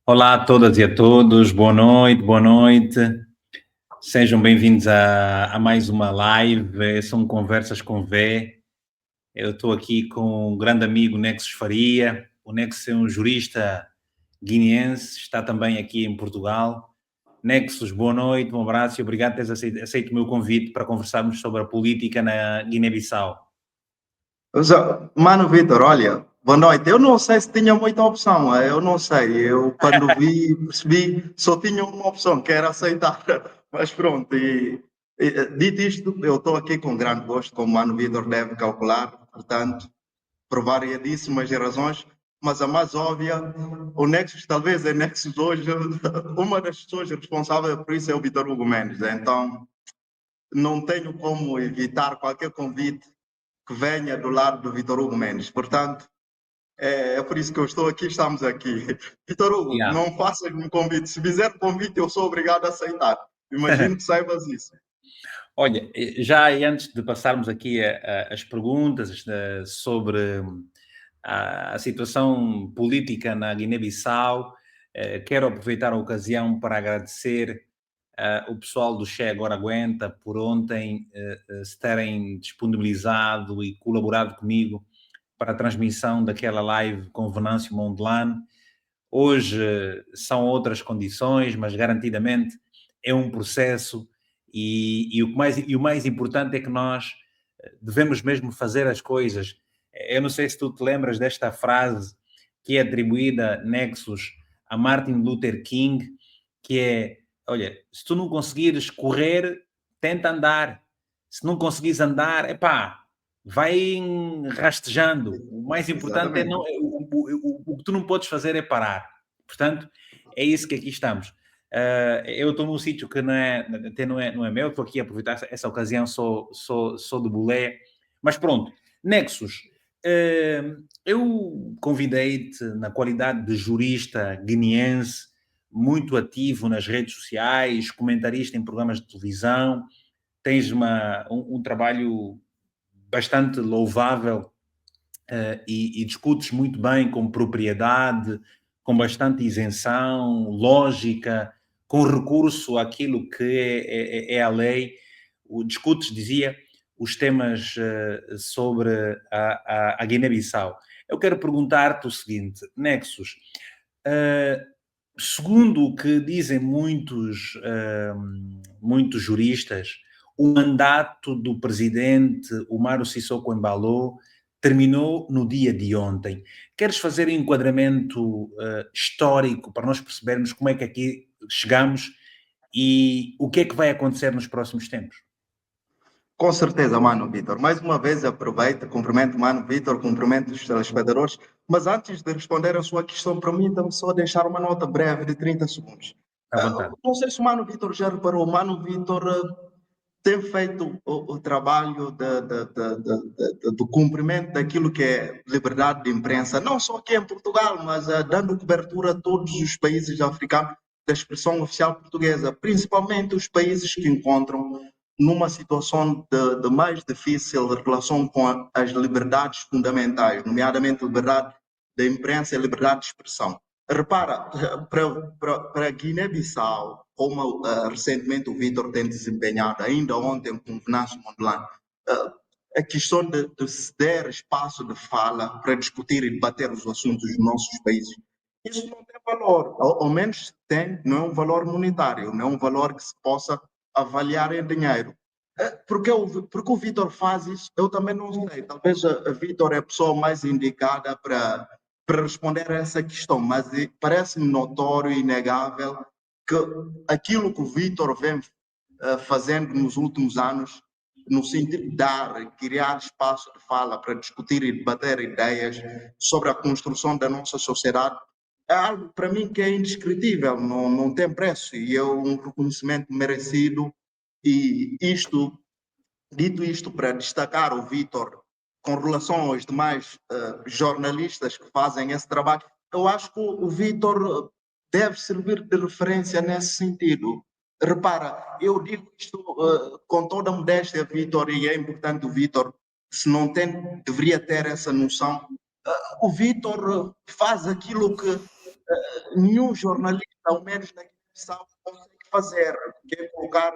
Olá a todas e a todos, boa noite, boa noite. Sejam bem-vindos a mais uma live, são Conversas com V. Eu estou aqui com um grande amigo, Nexus Faria. O Nexus é um jurista guineense, está também aqui em Portugal. Nexus, boa noite, um abraço e obrigado por teres aceito o meu convite para conversarmos sobre a política na Guiné-Bissau. Mano Vitor, olha, boa noite. Eu não sei se tinha muita opção, eu não sei. Eu, quando vi, percebi, só tinha uma opção, que era aceitar. Mas pronto, dito isto, eu estou aqui com grande gosto, como o Mano Vitor deve calcular, portanto, por variedíssimas razões, mas a mais óbvia, o Nexus, talvez é Nexus hoje, uma das pessoas responsáveis por isso é o Vitor Hugo Mendes. Então, não tenho como evitar qualquer convite que venha do lado do Vitor Hugo Mendes. Portanto, é por isso que eu estou aqui, estamos aqui. Vitor Hugo, não faças um convite. Se fizer convite, eu sou obrigado a aceitar. Imagino que saibas isso. Olha, já antes de passarmos aqui as perguntas sobre a situação política na Guiné-Bissau, quero aproveitar a ocasião para agradecer o pessoal do Che Agora Aguenta por ontem se terem disponibilizado e colaborado comigo para a transmissão daquela live com Venâncio Mondlane. Hoje são outras condições, mas garantidamente é um processo e o mais importante é que nós devemos mesmo fazer as coisas. Eu não sei se tu te lembras desta frase que é atribuída, Nexus, a Martin Luther King, que é, olha, se tu não conseguires correr, tenta andar. Se não conseguires andar, epá, vai rastejando. O mais importante é Exatamente. não, o que tu não podes fazer é parar. Portanto, é isso que aqui estamos. Eu estou num sítio que até não é meu, estou aqui a aproveitar essa ocasião, sou de Bolé, mas pronto. Nexus, eu convidei-te na qualidade de jurista guineense, muito ativo nas redes sociais, comentarista em programas de televisão, tens um trabalho bastante louvável e discutes muito bem com propriedade, com bastante isenção, lógica, com recurso àquilo que é a lei. Discutes, dizia, os temas sobre a Guiné-Bissau. Eu quero perguntar-te o seguinte, Nexus, segundo o que dizem muitos juristas, o mandato do presidente Umaro Sissoko Embalo terminou no dia de ontem. Queres fazer um enquadramento histórico para nós percebermos como é que aqui chegamos e o que é que vai acontecer nos próximos tempos? Com certeza, Mano Vitor. Mais uma vez, aproveito, cumprimento o Mano Vitor, cumprimento os telespectadores, mas antes de responder a sua questão, permita-me só deixar uma nota breve de 30 segundos. À vontade. Não sei se o Mano Vitor já reparou, o Mano Vitor tem feito o trabalho do cumprimento daquilo que é liberdade de imprensa, não só aqui em Portugal, mas dando cobertura a todos os países africanos da expressão oficial portuguesa, principalmente os países que encontram numa situação de mais difícil relação com as liberdades fundamentais, nomeadamente a liberdade da imprensa e a liberdade de expressão. Repara, para Guiné-Bissau, como recentemente o Vitor tem desempenhado, ainda ontem com o Venâncio Mondlane, a questão de ceder espaço de fala para discutir e debater os assuntos dos nossos países. Isso não tem valor, ao menos tem, não é um valor monetário, não é um valor que se possa avaliar em dinheiro. Porque o Vitor faz isso, eu também não sei. Talvez a Vitor é a pessoa mais indicada para responder a essa questão, mas parece-me notório e inegável que aquilo que o Vitor vem fazendo nos últimos anos, no sentido de dar, criar espaço de fala para discutir e debater ideias sobre a construção da nossa sociedade, é algo para mim que é indescritível, não tem preço e é um reconhecimento merecido. E dito isto para destacar o Vitor com relação aos demais jornalistas que fazem esse trabalho, eu acho que o Vitor deve servir de referência nesse sentido. Repara, eu digo isto com toda a modéstia, Vitor, e é importante o Vitor, se não tem, deveria ter essa noção. O Vitor faz aquilo que nenhum jornalista, ao menos na Guiné-Bissau, consegue fazer, que é colocar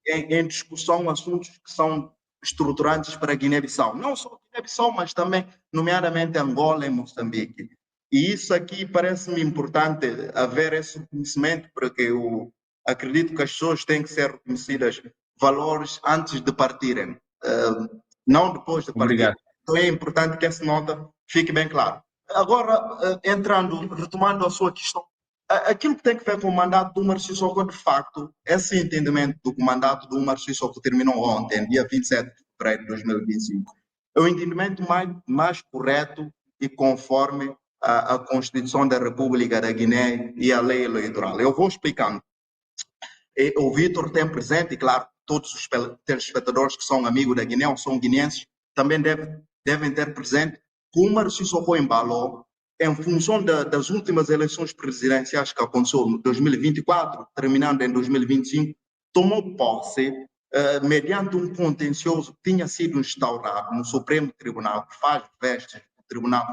em discussão assuntos que são estruturantes para a Guiné-Bissau. Não só a Guiné-Bissau, mas também, nomeadamente, Angola e Moçambique. E isso aqui parece-me importante, haver esse reconhecimento, porque eu acredito que as pessoas têm que ser reconhecidas valores antes de partirem, não depois de partir. Obrigado. Então é importante que essa nota fique bem clara. Agora, retomando a sua questão, aquilo que tem que ver com o mandato do Umar Sissoko, de facto, esse entendimento do que o mandato do Umar Sissoko terminou ontem, dia 27 de fevereiro de 2025, é o entendimento mais correto e conforme a Constituição da República da Guiné e a lei eleitoral. Eu vou explicando. O Vitor tem presente, e claro, todos os telespectadores que são amigos da Guiné ou são guineenses também devem ter presente que o Umar Sissoko Embalo, em função das últimas eleições presidenciais que aconteceu em 2024, terminando em 2025, tomou posse mediante um contencioso que tinha sido instaurado no Supremo Tribunal, que faz vestes do Tribunal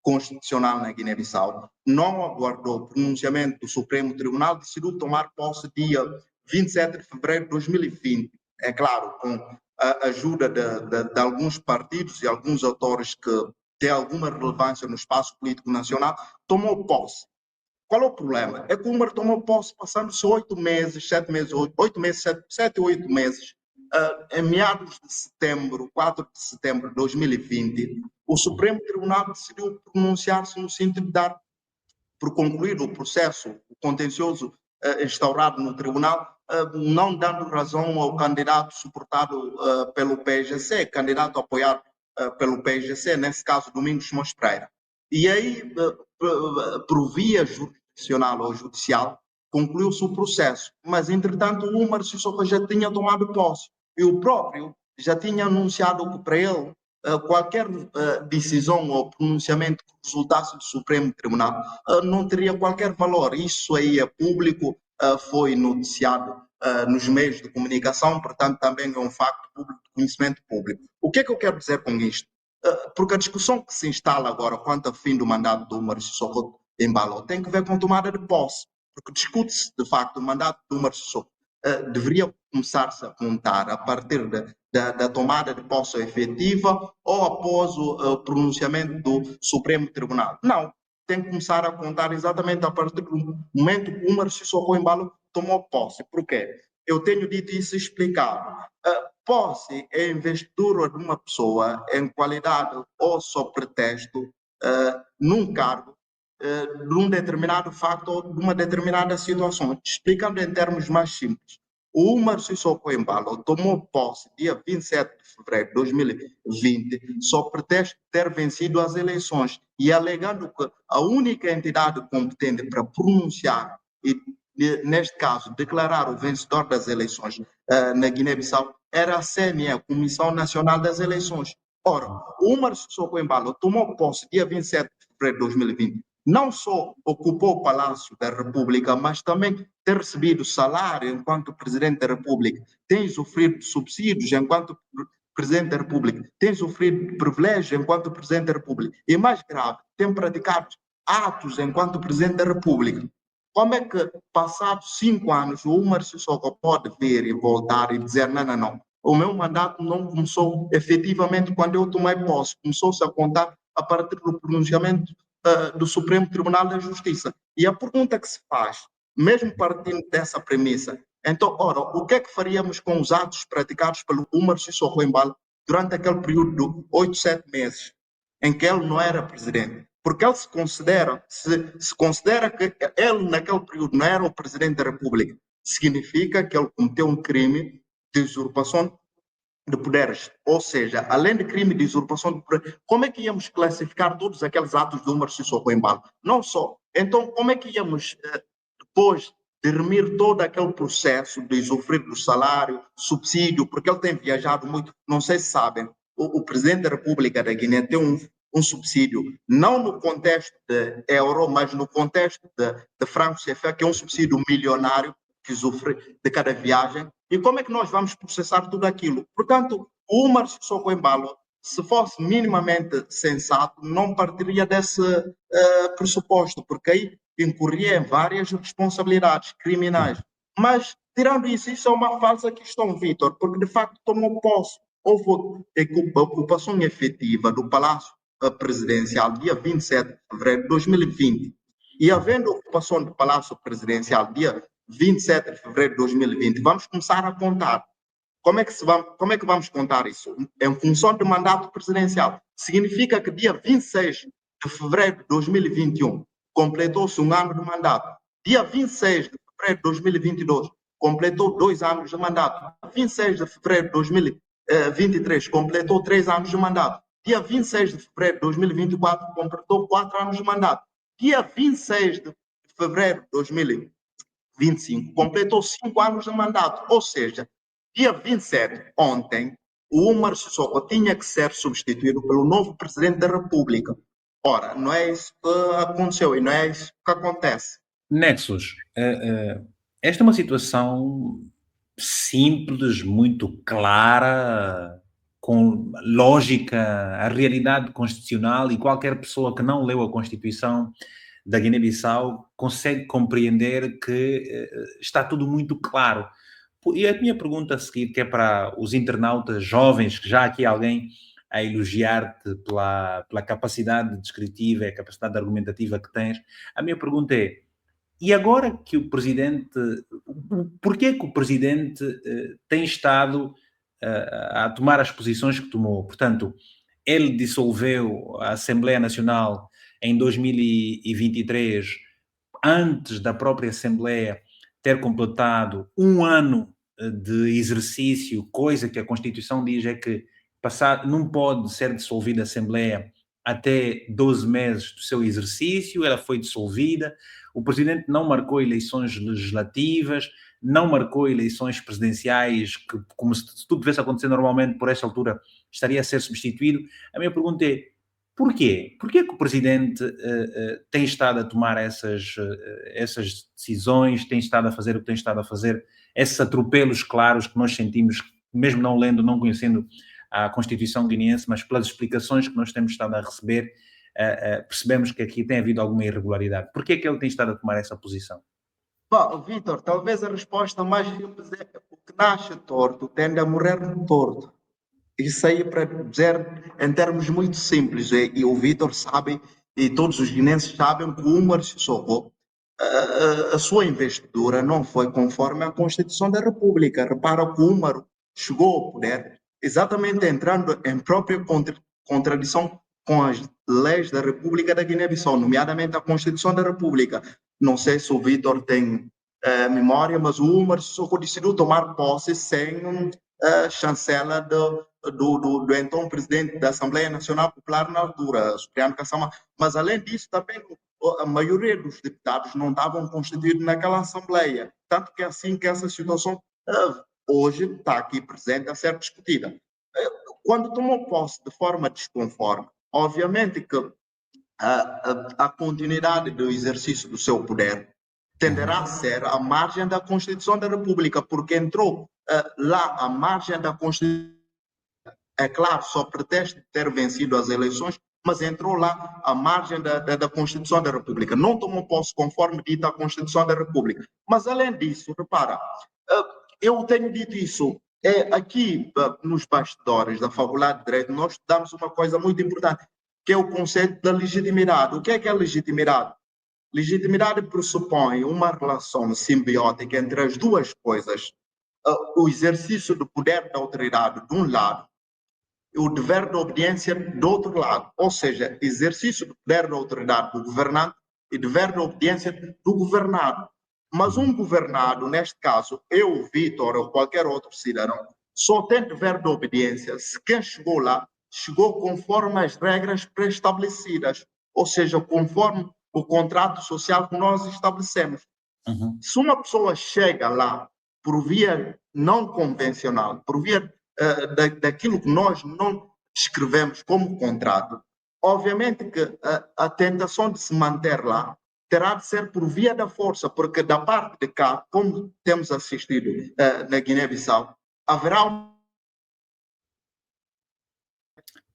Constitucional na Guiné-Bissau. Não aguardou o pronunciamento do Supremo Tribunal, decidiu tomar posse dia 27 de fevereiro de 2020. É claro, com a ajuda de alguns partidos e alguns autores que têm alguma relevância no espaço político nacional, tomou posse. Qual é o problema? É que o Umar tomou posse passando-se 8 meses, 7 meses, 8 meses, 7 ou 8 meses. Em meados de setembro, 4 de setembro de 2020, o Supremo Tribunal decidiu pronunciar-se no sentido de dar por concluído o processo o contencioso instaurado no tribunal, não dando razão ao candidato suportado pelo PSGC, candidato apoiado pelo PSGC, nesse caso Domingos Simões Pereira. E aí, por via jurisdicional ou judicial, concluiu-se o processo, mas entretanto o Umar Sissoko já tinha tomado posse e o próprio já tinha anunciado que para ele qualquer decisão ou pronunciamento que resultasse do Supremo Tribunal não teria qualquer valor. Isso aí é público, foi noticiado nos meios de comunicação, portanto também é um facto público, de conhecimento público. O que é que eu quero dizer com isto? Porque a discussão que se instala agora quanto ao fim do mandato do Umar Sissoko Embalo tem que ver com tomada de posse, porque discute-se de facto o mandato do Umar Sissoko deveria começar-se a contar a partir da tomada de posse efetiva ou após o pronunciamento do Supremo Tribunal. Não, tem que começar a contar exatamente a partir do momento que o Umar Sissoko Embalo tomou posse. Por quê? Eu tenho dito isso explicado. Posse é a investidura de uma pessoa em qualidade ou sob pretexto num cargo de um determinado facto ou de uma determinada situação. Explicando em termos mais simples, o Umar Sissoko Embalo tomou posse dia 27 de fevereiro de 2020 sob pretexto de ter vencido as eleições e alegando que a única entidade competente para pronunciar e, neste caso, declarar o vencedor das eleições na Guiné-Bissau era a CNE, a Comissão Nacional das Eleições. Ora, o Umar Sissoko Embalo tomou posse dia 27 de fevereiro de 2020, não só ocupou o Palácio da República, mas também tem recebido salário enquanto Presidente da República, tem sofrido subsídios enquanto Presidente da República, tem sofrido privilégios enquanto Presidente da República. E mais grave, tem praticado atos enquanto Presidente da República. Como é que, passados 5 anos, o Umar Sissoko pode vir e voltar e dizer não, o meu mandato não começou efetivamente quando eu tomei posse, começou-se a contar a partir do pronunciamento do Supremo Tribunal da Justiça. E a pergunta que se faz, mesmo partindo dessa premissa, então, ora, o que é que faríamos com os atos praticados pelo Umar Sissoko Embalo durante aquele período de 8, 7 meses, em que ele não era presidente? Porque ele se considera que ele, naquele período, não era o presidente da República. Significa que ele cometeu um crime de usurpação de poderes, ou seja, além de crime de usurpação de poderes, como é que íamos classificar todos aqueles atos do Umar Sissoko Embalo? Não só. Então, como é que íamos, depois de remir todo aquele processo de usufruir do salário, subsídio, porque ele tem viajado muito, não sei se sabem, o Presidente da República da Guiné tem um subsídio, não no contexto de euro, mas no contexto de franco CFA, que é um subsídio milionário que sofre de cada viagem. E como é que nós vamos processar tudo aquilo? Portanto, o Umar Sissoko Embalo, se fosse minimamente sensato, não partiria desse pressuposto, porque aí incorria em várias responsabilidades criminais. Mas, tirando isso, isso é uma falsa questão, Vítor, porque de facto tomou posse. Houve ocupação efetiva do Palácio Presidencial dia 27 de fevereiro de 2020. E havendo ocupação do Palácio Presidencial dia 27 de fevereiro de 2020, vamos começar a contar. Como é que vamos contar isso? Em função do mandato presidencial. Significa que dia 26 de fevereiro de 2021 completou-se um ano de mandato. Dia 26 de fevereiro de 2022 completou 2 anos de mandato. Dia 26 de fevereiro de 2023 completou 3 anos de mandato. Dia 26 de fevereiro de 2024 completou 4 anos de mandato. Dia 26 de fevereiro de 2025 completou 5 anos de mandato. Ou seja, dia 27, ontem, o Umar Sissoko tinha que ser substituído pelo novo presidente da República. Ora, não é isso que aconteceu e não é isso que acontece. Nexus, esta é uma situação simples, muito clara, com lógica, a realidade constitucional, e qualquer pessoa que não leu a Constituição da Guiné-Bissau consegue compreender que está tudo muito claro. E a minha pergunta a seguir, que é para os internautas jovens, que já aqui há alguém a elogiar-te pela capacidade descritiva e a capacidade argumentativa que tens, a minha pergunta é: e agora que o presidente, porquê que o presidente tem estado a tomar as posições que tomou? Portanto, ele dissolveu a Assembleia Nacional em 2023, antes da própria Assembleia ter completado um ano de exercício, coisa que a Constituição diz é que não pode ser dissolvida a Assembleia até 12 meses do seu exercício. Ela foi dissolvida. O presidente não marcou eleições legislativas, não marcou eleições presidenciais, que, como se tudo tivesse acontecer normalmente, por esta altura estaria a ser substituído. A minha pergunta é: porquê? Porquê que o presidente tem estado a tomar essas decisões, tem estado a fazer o que tem estado a fazer, esses atropelos claros que nós sentimos, mesmo não lendo, não conhecendo a Constituição guineense, mas pelas explicações que nós temos estado a receber, percebemos que aqui tem havido alguma irregularidade. Porquê que ele tem estado a tomar essa posição? Bom, Vitor, talvez a resposta mais simples é: o que nasce torto tende a morrer torto. Isso aí para dizer em termos muito simples, e o Vitor sabe, e todos os guinenses sabem, que o Umar Sissoko, a sua investidura não foi conforme a Constituição da República. Repara que o Umar chegou ao poder exatamente entrando em própria contradição com as leis da República da Guiné-Bissau, nomeadamente a Constituição da República. Não sei se o Vitor tem memória, mas o Umar Sissoko decidiu tomar posse sem chancela do então presidente da Assembleia Nacional Popular na altura, Supriano Kassama. Mas, além disso, também a maioria dos deputados não estavam constituídos naquela Assembleia. Tanto que é assim que essa situação hoje está aqui presente a ser discutida. Quando tomou posse de forma desconforme, obviamente que a continuidade do exercício do seu poder tenderá a ser à margem da Constituição da República, porque entrou lá à margem da Constituição. É claro, só pretexto ter vencido as eleições, mas entrou lá à margem da Constituição da República. Não tomou posse conforme dita a Constituição da República. Mas, além disso, repara, eu tenho dito isso. Aqui, nos bastidores da Faculdade de Direito, nós estudamos uma coisa muito importante, que é o conceito da legitimidade. O que é legitimidade? Legitimidade pressupõe uma relação simbiótica entre as duas coisas. O exercício do poder da autoridade, de um lado, e o dever de obediência do outro lado. Ou seja, exercício do poder da autoridade do governante e dever de obediência do governado. Mas um governado, neste caso, eu, Vitor, ou qualquer outro cidadão, só tem dever de obediência se quem chegou lá chegou conforme as regras pré-estabelecidas, ou seja, conforme o contrato social que nós estabelecemos. Uhum. Se uma pessoa chega lá por via não convencional, por via daquilo que nós não escrevemos como contrato, obviamente que a tentação de se manter lá terá de ser por via da força, porque da parte de cá, como temos assistido na Guiné-Bissau, haverá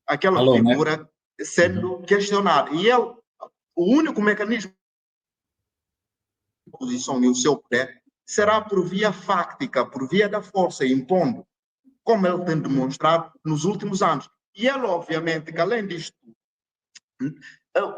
aquela Alô, né? figura sendo questionada. E ele, o único mecanismo posição e o seu poder, será por via fáctica, por via da força, impondo, como ele tem demonstrado nos últimos anos. E ele, obviamente, que além disto,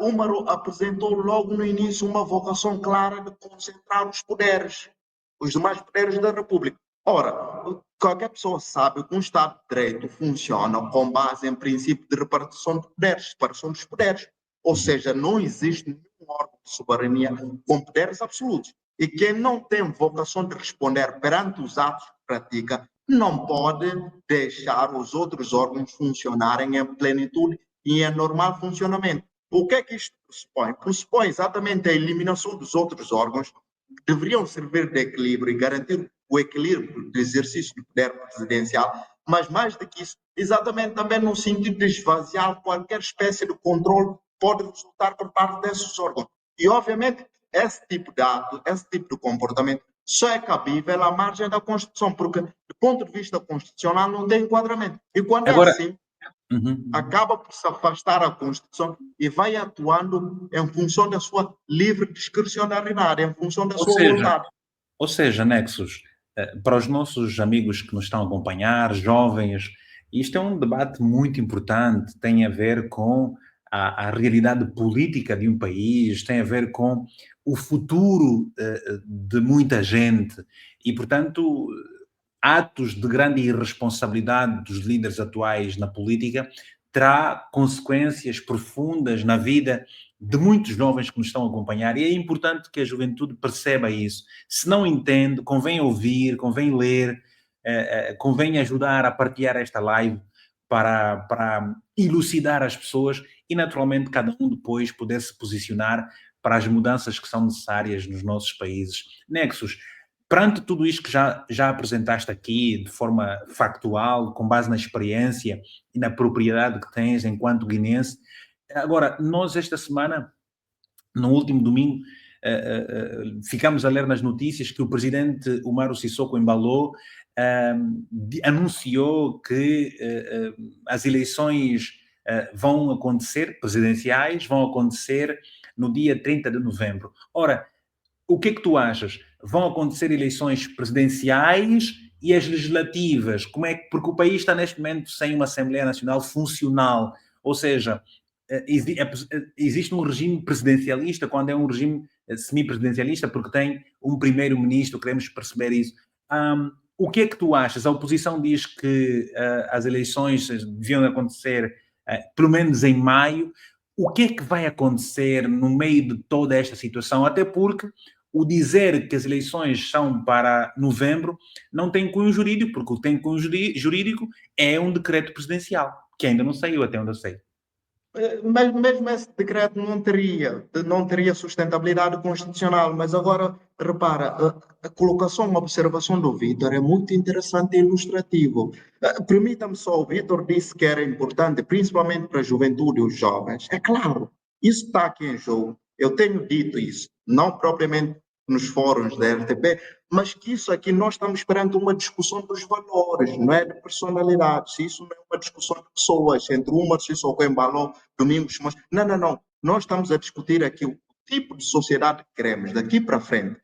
Úmaro apresentou logo no início uma vocação clara de concentrar os demais poderes da República. Ora, qualquer pessoa sabe que um Estado de Direito funciona com base em princípio de repartição de poderes, separação dos poderes. Ou seja, não existe nenhum órgão de soberania com poderes absolutos. E quem não tem vocação de responder perante os atos que pratica, não pode deixar os outros órgãos funcionarem em plenitude e em normal funcionamento. O que é que isto pressupõe? Pressupõe exatamente a eliminação dos outros órgãos que deveriam servir de equilíbrio e garantir o equilíbrio do exercício do poder presidencial, mas mais do que isso, exatamente também no sentido de esvaziar qualquer espécie de controle que pode resultar por parte desses órgãos. E, obviamente, esse tipo de ato, esse tipo de comportamento só é cabível à margem da Constituição, porque, do ponto de vista constitucional, não tem enquadramento. E quando é Agora, assim, acaba por se afastar da Constituição e vai atuando em função da sua livre discricionariedade, em função da ou sua seja, vontade. ou seja, Nexus, para os nossos amigos que nos estão a acompanhar, jovens, isto é um debate muito importante, tem a ver com a realidade política de um país, tem a ver com o futuro de muita gente e, portanto, atos de grande irresponsabilidade dos líderes atuais na política terá consequências profundas na vida de muitos jovens que nos estão a acompanhar e é importante que a juventude perceba isso. Se não entende, convém ouvir, convém ler, convém ajudar a partilhar esta live para elucidar as pessoas e, naturalmente, cada um depois poder se posicionar para as mudanças que são necessárias nos nossos países. Nexus, perante tudo isto que já apresentaste aqui de forma factual, com base na experiência e na propriedade que tens enquanto guinense, agora, nós esta semana, no último domingo, ficamos a ler nas notícias que o presidente Umaro Sissoko Embaló anunciou que as eleições vão acontecer, presidenciais, vão acontecer no dia 30 de novembro. Ora, o que é que tu achas? Vão acontecer eleições presidenciais e as legislativas? Como é que, porque o país está neste momento sem uma Assembleia Nacional funcional, ou seja, existe um regime presidencialista quando é um regime semipresidencialista, porque tem um primeiro-ministro, queremos perceber isso. O que é que tu achas? A oposição diz que as eleições deviam acontecer pelo menos em maio. O que é que vai acontecer no meio de toda esta situação? Até porque o dizer que as eleições são para novembro não tem cunho jurídico, porque o que tem cunho jurídico é um decreto presidencial, que ainda não saiu, até onde eu sei. Mas mesmo esse decreto não teria sustentabilidade constitucional. Mas agora, repara, a colocação, uma observação do Vítor é muito interessante e ilustrativo. Permita-me só, o Vítor disse que era importante, principalmente para a juventude e os jovens. É claro, isso está aqui em jogo. Eu tenho dito isso, não propriamente nos fóruns da RTP, mas que isso aqui nós estamos perante uma discussão dos valores, não é de personalidades. Isso não é uma discussão de pessoas, entre uma Sissoko Embaló, Domingos Simões. Não, não, não. Nós estamos a discutir aqui o tipo de sociedade que queremos daqui para frente.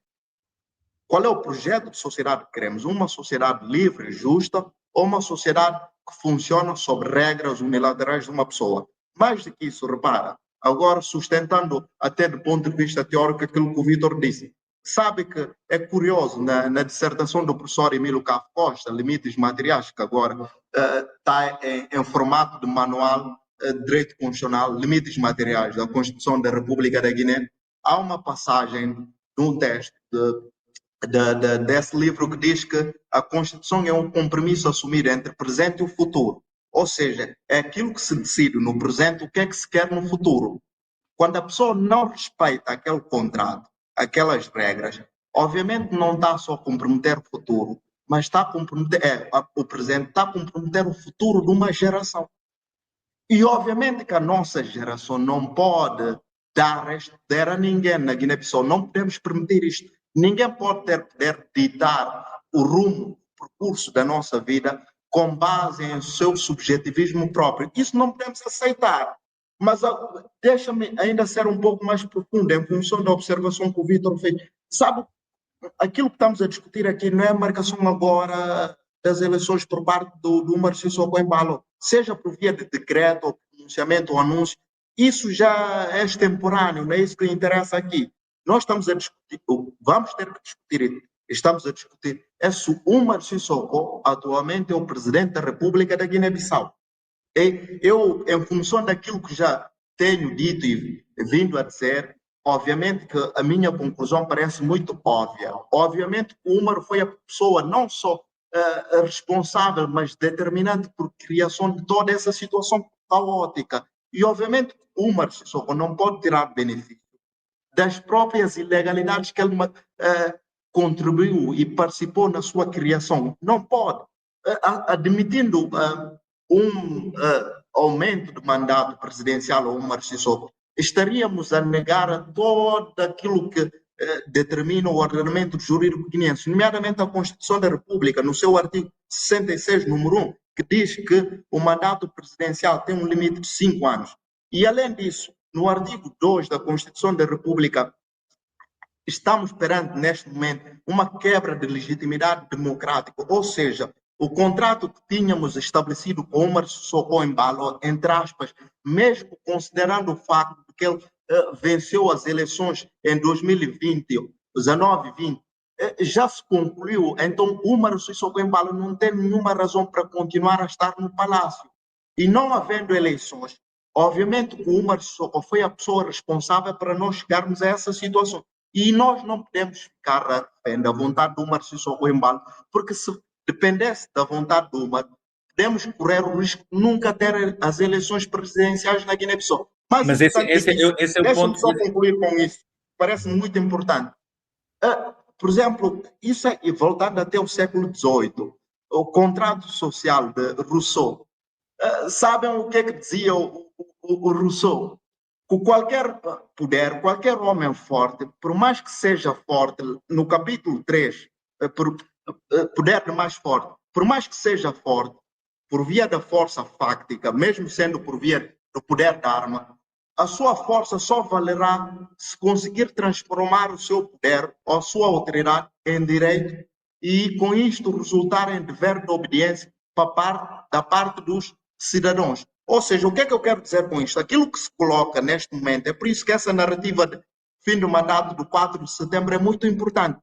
Qual é o projeto de sociedade que queremos? Uma sociedade livre, justa, ou uma sociedade que funciona sob regras unilaterais de uma pessoa? Mais do que isso, repara, agora sustentando até do ponto de vista teórico aquilo que o Vítor disse. Sabe que é curioso, na dissertação do professor Emílio Cafo Costa, Limites Materiais, que agora está em formato de manual de direito constitucional, Limites Materiais da Constituição da República da Guiné, há uma passagem de um texto desse livro que diz que a Constituição é um compromisso assumido entre o presente e o futuro. Ou seja, é aquilo que se decide no presente, o que é que se quer no futuro. Quando a pessoa não respeita aquele contrato, aquelas regras, obviamente não está só a comprometer o futuro, mas está a comprometer o presente, está a comprometer o futuro de uma geração. E obviamente que a nossa geração não pode dar este poder a ninguém na Guiné-Bissau. Não podemos permitir isto. Ninguém pode ter poder ditar o rumo, o percurso da nossa vida com base em seu subjetivismo próprio. Isso não podemos aceitar. Mas deixa-me ainda ser um pouco mais profundo em função da observação que o Vitor fez. Sabe, aquilo que estamos a discutir aqui não é a marcação agora das eleições por parte do Umar Sissoko Embalo, seja por via de decreto, ou pronunciamento ou anúncio, isso já é extemporâneo, não é isso que interessa aqui. Nós estamos a discutir, vamos ter que discutir, estamos a discutir, é se o Umar Sissoko atualmente é o presidente da República da Guiné-Bissau. Eu, em função daquilo que já tenho dito e vindo a dizer, obviamente que a minha conclusão parece muito óbvia. Obviamente que o Umar foi a pessoa não só responsável, mas determinante por criação de toda essa situação caótica. E, obviamente, o Umar Sissoko não pode tirar benefício das próprias ilegalidades que ele contribuiu e participou na sua criação. Não pode. Admitindo um aumento do mandato presidencial ao Umar Sissoko, estaríamos a negar todo aquilo que determina o ordenamento jurídico guineense, nomeadamente a Constituição da República, no seu artigo 66, número 1, que diz que o mandato presidencial tem um limite de 5 anos. E, além disso, no artigo 2 da Constituição da República, estamos perante, neste momento, uma quebra de legitimidade democrática, ou seja, o contrato que tínhamos estabelecido com o Umar Sissoko Embalo, entre aspas, mesmo considerando o facto de que ele venceu as eleições em 2020, 19 e 20, já se concluiu. Então, o Umar Sissoko Embalo não tem nenhuma razão para continuar a estar no palácio. E não havendo eleições, obviamente o Umar Sissoko foi a pessoa responsável para nós chegarmos a essa situação. E nós não podemos ficar refém da vontade do Umar Sissoko Embalo, porque se dependesse da vontade do Umar, podemos correr o risco de nunca ter as eleições presidenciais na Guiné-Bissau. Mas esse é o deixa-me ponto. só concluir com isso, parece-me muito importante. Por exemplo, isso é, voltando até o século XVIII, o contrato social de Rousseau. Sabem o que dizia o Rousseau? Que qualquer poder, qualquer homem forte, por mais que seja forte, no capítulo 3, poder de mais forte, por mais que seja forte, por via da força fáctica, mesmo sendo por via do poder da arma, a sua força só valerá se conseguir transformar o seu poder ou a sua autoridade em direito e, com isto, resultar em dever de obediência da parte dos cidadãos. Ou seja, o que é que eu quero dizer com isto? Aquilo que se coloca neste momento, é por isso que essa narrativa de fim do mandato do 4 de setembro é muito importante.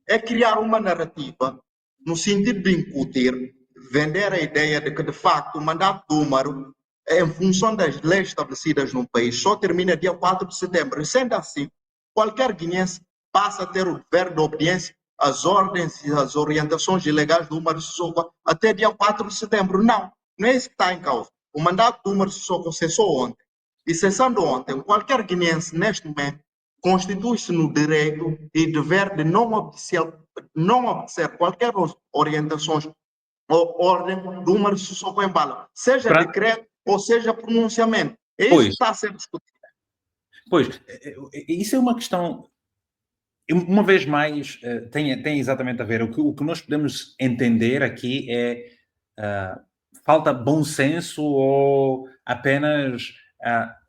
É criar uma narrativa no sentido de incutir, vender a ideia de que, de facto, o mandato do Úmaro, em função das leis estabelecidas no país, só termina dia 4 de setembro. E, sendo assim, qualquer guineense passa a ter o dever de obediência às ordens e às orientações ilegais do Umar Sissoko até dia 4 de setembro. Não, não é isso que está em causa. O mandato do Umar Sissoko cessou ontem. E cessando ontem, qualquer guineense, neste momento, constitui-se no direito e dever de não obedecer qualquer orientações ou ordem do Umar Sissoko Embalo, seja decreto ou seja pronunciamento. É isso que está a ser discutido. Pois, isso é uma questão, uma vez mais, tem exatamente a ver. O que nós podemos entender aqui é falta bom senso ou apenas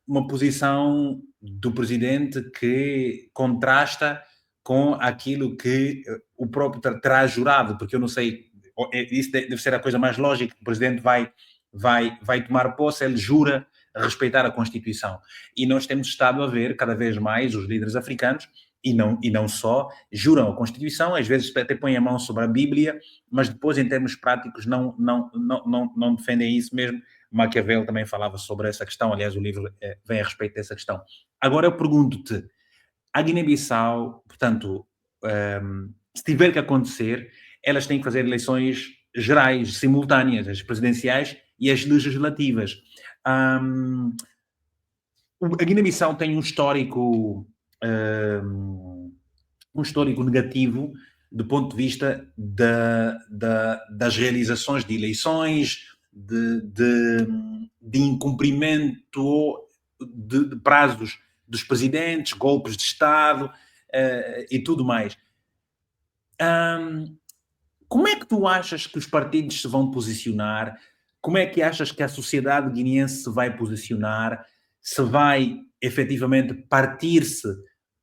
uma posição do presidente que contrasta com aquilo que o próprio terá jurado, porque eu não sei, isso deve ser a coisa mais lógica. O presidente vai tomar posse, ele jura respeitar a Constituição. E nós temos estado a ver cada vez mais os líderes africanos, e não só, juram a Constituição, às vezes até põem a mão sobre a Bíblia, mas depois, em termos práticos, não defendem isso mesmo. Maquiavel também falava sobre essa questão, aliás, o livro vem a respeito dessa questão. Agora eu pergunto-te, a Guiné-Bissau, portanto, se tiver que acontecer, elas têm que fazer eleições gerais, simultâneas, as presidenciais e as legislativas. A Guiné-Bissau tem um histórico negativo do ponto de vista das realizações de eleições, de incumprimento de prazos dos presidentes, golpes de Estado e tudo mais. Como é que tu achas que os partidos se vão posicionar? Como é que achas que a sociedade guineense se vai posicionar se vai efetivamente partir-se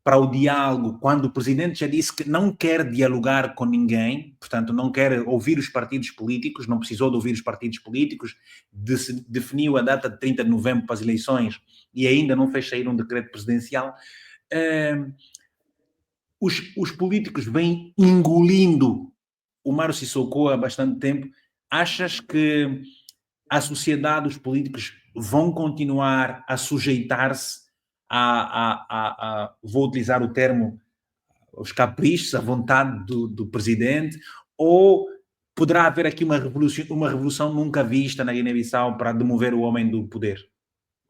para o diálogo, quando o presidente já disse que não quer dialogar com ninguém, portanto, não quer ouvir os partidos políticos, não precisou de ouvir os partidos políticos, definiu a data de 30 de novembro para as eleições e ainda não fez sair um decreto presidencial. Os políticos vêm engolindo o Mário Sissoko há bastante tempo. Achas que a sociedade, os políticos vão continuar a sujeitar-se vou utilizar o termo, os caprichos, a vontade do presidente, ou poderá haver aqui uma revolução nunca vista na Guiné-Bissau para demover o homem do poder?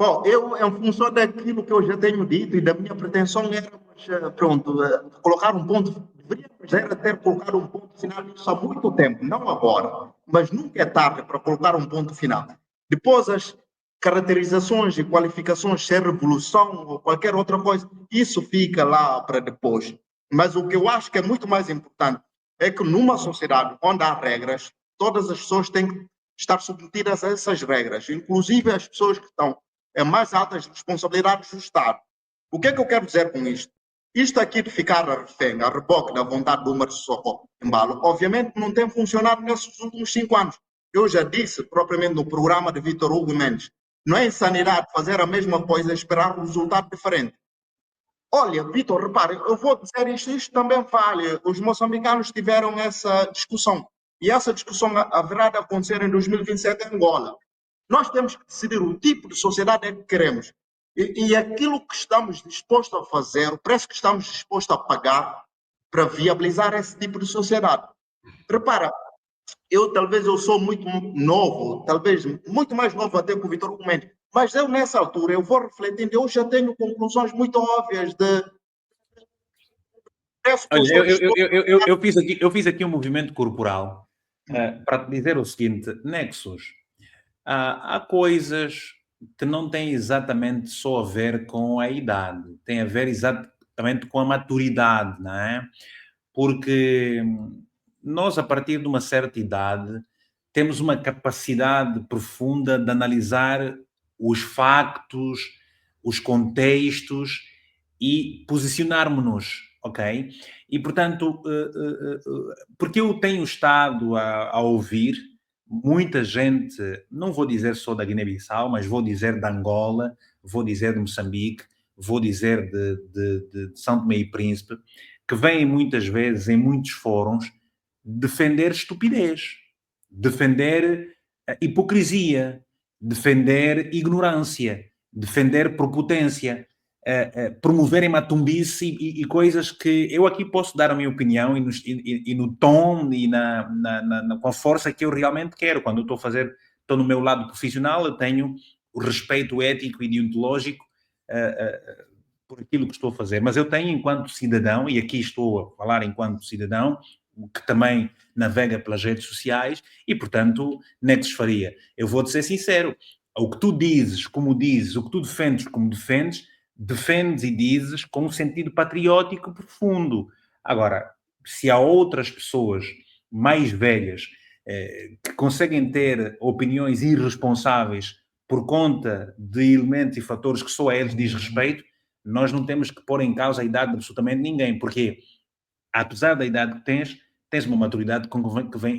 Bom, eu, em função daquilo que eu já tenho dito e da minha pretensão, era, pronto, colocar um ponto, deveríamos era ter colocado um ponto final nisso há muito tempo, não agora, mas nunca é tarde para colocar um ponto final. Depois, as caracterizações e qualificações, ser revolução ou qualquer outra coisa, isso fica lá para depois. Mas o que eu acho que é muito mais importante é que numa sociedade onde há regras, todas as pessoas têm que estar submetidas a essas regras, inclusive as pessoas que estão mais altas responsabilidades do Estado. O que é que eu quero dizer com isto? Isto aqui de ficar a refém, a reboque da vontade do Mário Sissoko Embalo, obviamente não tem funcionado nesses últimos 5 anos. Eu já disse, propriamente no programa de Vítor Hugo Mendes, não é insanidade fazer a mesma coisa e esperar um resultado diferente. Olha, Vítor, repare, eu vou dizer isto também vale. Os moçambicanos tiveram essa discussão. E essa discussão haverá de acontecer em 2027 em Angola. Nós temos que decidir o tipo de sociedade que queremos. E aquilo que estamos dispostos a fazer, o preço que estamos dispostos a pagar para viabilizar esse tipo de sociedade. Repara, talvez eu sou muito novo, talvez muito mais novo até que o Vitor Gomes, mas eu nessa altura, eu vou refletindo, eu já tenho conclusões muito óbvias de... Olha, eu fiz aqui um movimento corporal para te dizer o seguinte, Nexus, há coisas que não têm exatamente só a ver com a idade, tem a ver exatamente com a maturidade, não é? Porque nós, a partir de uma certa idade, temos uma capacidade profunda de analisar os factos, os contextos e posicionarmos-nos, ok? E, portanto, porque eu tenho estado a ouvir muita gente, não vou dizer só da Guiné-Bissau, mas vou dizer de Angola, vou dizer de Moçambique, vou dizer de São Tomé e Príncipe, que vêm muitas vezes em muitos fóruns defender estupidez, defender hipocrisia, defender ignorância, defender prepotência, promoverem matumbice e coisas que eu aqui posso dar a minha opinião e no tom e com a força que eu realmente quero. Quando eu estou no meu lado profissional, eu tenho o respeito ético e deontológico por aquilo que estou a fazer. Mas eu tenho, enquanto cidadão, e aqui estou a falar enquanto cidadão, que também navega pelas redes sociais, e, portanto, Nexus Faria, eu vou-te ser sincero, o que tu dizes, como dizes, o que tu defendes, como defendes e dizes com um sentido patriótico profundo. Agora, se há outras pessoas mais velhas que conseguem ter opiniões irresponsáveis por conta de elementos e fatores que só a eles diz respeito, nós não temos que pôr em causa a idade de absolutamente ninguém, porque, apesar da idade que tens uma maturidade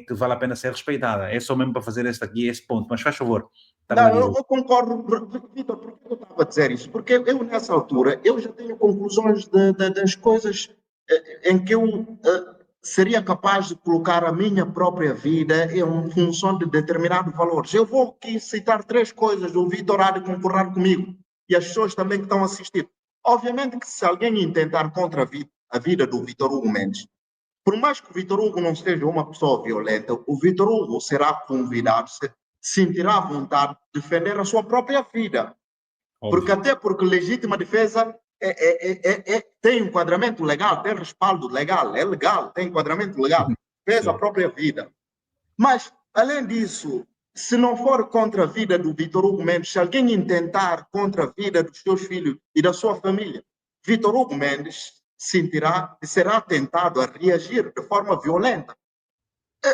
que vale a pena ser respeitada. É só mesmo para fazer esse ponto. Mas faz favor. Não, eu concordo, Vitor, por que eu estava a dizer isso? Porque eu, nessa altura, eu já tenho conclusões das coisas em que eu seria capaz de colocar a minha própria vida em função de determinados valores. Eu vou aqui citar 3 coisas, o Vitor há de concordar comigo, e as pessoas também que estão a assistir. Obviamente que se alguém intentar contra a vida do Vitor Hugo Mendes, por mais que o Vitor Hugo não seja uma pessoa violenta, o Vitor Hugo será convidado, sentirá vontade de defender a sua própria vida. Porque até porque legítima defesa tem enquadramento legal, tem respaldo legal, é legal, tem enquadramento legal, defesa a própria vida. Mas, além disso, se não for contra a vida do Vitor Hugo Mendes, se alguém intentar contra a vida dos seus filhos e da sua família, Vitor Hugo Mendes será tentado a reagir de forma violenta.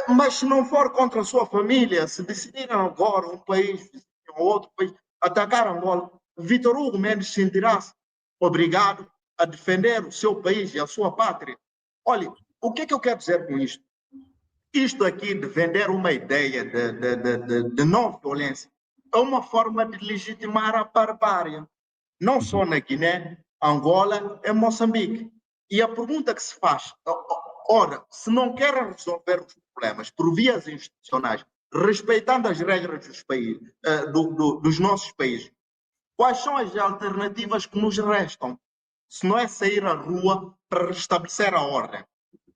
Mas se não for contra a sua família, se decidirem agora um país ou outro país atacar Angola, Vitor Hugo Mendes sentirá-se obrigado a defender o seu país e a sua pátria. Olha, o que é que eu quero dizer com isto? Isto aqui de vender uma ideia de não violência é uma forma de legitimar a barbárie, não só na Guiné, Angola e Moçambique. E a pergunta que se faz, ora, se não querem resolver os problemas por vias institucionais, respeitando as regras dos, países, dos nossos países, quais são as alternativas que nos restam? Se não é sair à rua para restabelecer a ordem.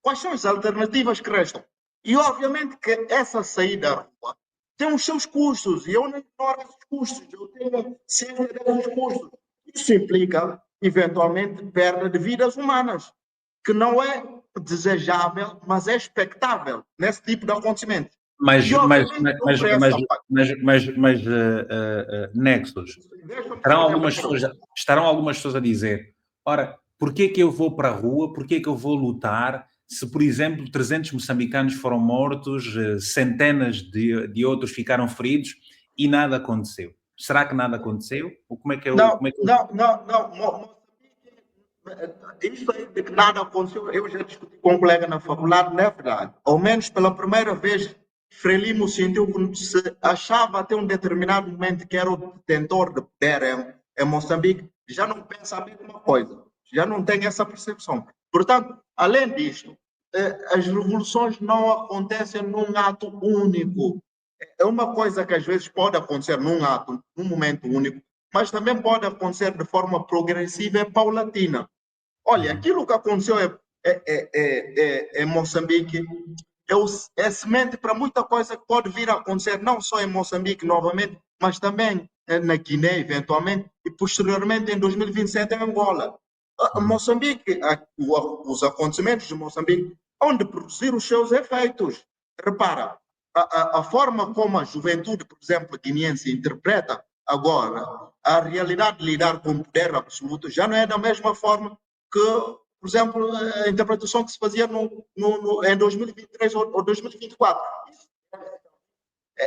Quais são as alternativas que restam? E obviamente que essa saída à rua tem os seus custos, e eu não ignoro esses custos, eu tenho ciência desses custos. Isso implica, eventualmente, perda de vidas humanas, que não é desejável, mas é expectável nesse tipo de acontecimento. Mas, E mas, obviamente, mas, sobre mas, essa parte, mas Nexus, deixa-me só terminar. estarão algumas pessoas a dizer, ora, porquê que eu vou para a rua, porquê que eu vou lutar, se, por exemplo, 300 moçambicanos foram mortos, centenas de outros ficaram feridos e nada aconteceu? Será que nada aconteceu? Ou como é que eu... Não, Como é que eu... não, não, não. Isso aí de que nada aconteceu, eu já discuti com um colega na faculdade, não é verdade. Ao menos pela primeira vez, Frelimo sentiu que se achava até um determinado momento que era o detentor de poder em Moçambique, já não pensa a mesma coisa, já não tem essa percepção. Portanto, além disto, as revoluções não acontecem num ato único. É uma coisa que às vezes pode acontecer num ato, num momento único, mas também pode acontecer de forma progressiva e paulatina. Olha, aquilo que aconteceu em Moçambique é semente para muita coisa que pode vir a acontecer, não só em Moçambique novamente, mas também na Guiné, eventualmente, e posteriormente em 2027 em Angola. Moçambique, os acontecimentos de Moçambique, onde produzir os seus efeitos. Repara, a forma como a juventude, por exemplo, guineense interpreta agora a realidade de lidar com o poder absoluto já não é da mesma forma que, por exemplo, a interpretação que se fazia em 2023 ou 2024.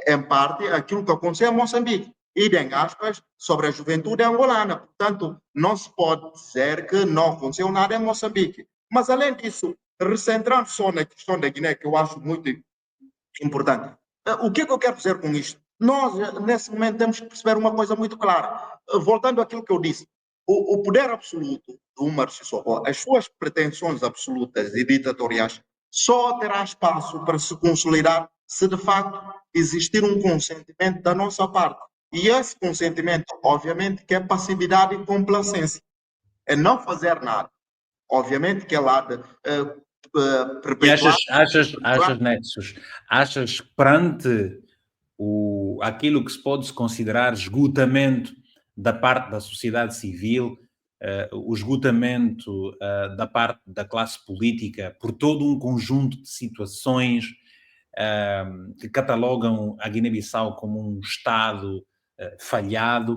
Em parte, aquilo que aconteceu em Moçambique. Idem aspas sobre a juventude angolana. Portanto, não se pode dizer que não aconteceu nada em Moçambique. Mas, além disso, recentrando só na questão da Guiné, que eu acho muito importante. O que é que eu quero dizer com isto? Nós, nesse momento, temos que perceber uma coisa muito clara. Voltando àquilo que eu disse, o poder absoluto do Umar Sissoko, as suas pretensões absolutas e ditatoriais, só terá espaço para se consolidar se, de facto, existir um consentimento da nossa parte. E esse consentimento, obviamente, que é passividade e complacência. É não fazer nada. Obviamente que é lá de E perpetuar. Nexus, achas que perante aquilo que se pode considerar esgotamento da parte da sociedade civil, o esgotamento da parte da classe política por todo um conjunto de situações que catalogam a Guiné-Bissau como um Estado falhado,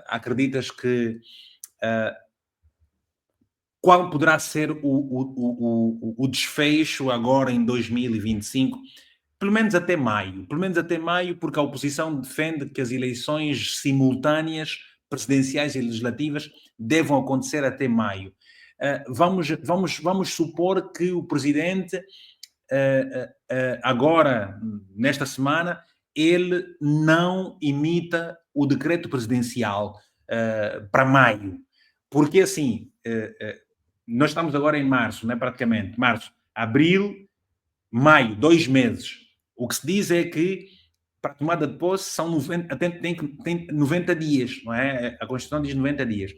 acreditas que qual poderá ser o desfecho agora em 2025, pelo menos até maio, porque a oposição defende que as eleições simultâneas, presidenciais e legislativas, devam acontecer até maio. Vamos supor que o presidente, agora, nesta semana, ele não imita o decreto presidencial para maio. Porque assim, nós estamos agora em março, né, praticamente. Março, abril, maio, 2 meses. O que se diz é que para a tomada de posse são 90, tem 90 dias, não é? A Constituição diz 90 dias.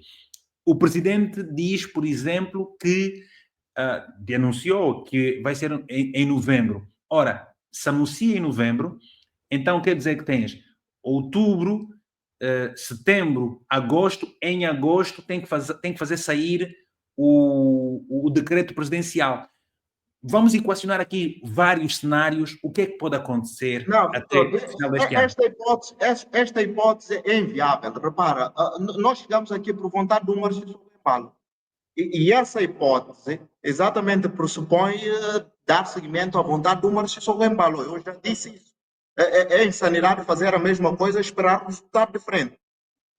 O presidente diz, por exemplo, que anunciou que vai ser em novembro. Ora, se anuncia em novembro, então quer dizer que tens outubro, setembro, agosto. Em agosto tem que fazer sair o decreto presidencial. Vamos equacionar aqui vários cenários. O que é que pode acontecer Não, até o final deste ano? esta hipótese é inviável. Repara, nós chegamos aqui por vontade do Márcio Paulo. E essa hipótese exatamente pressupõe dar seguimento à vontade do Márcio Paulo. Eu já disse isso. É insanidade fazer a mesma coisa e esperar resultado diferente.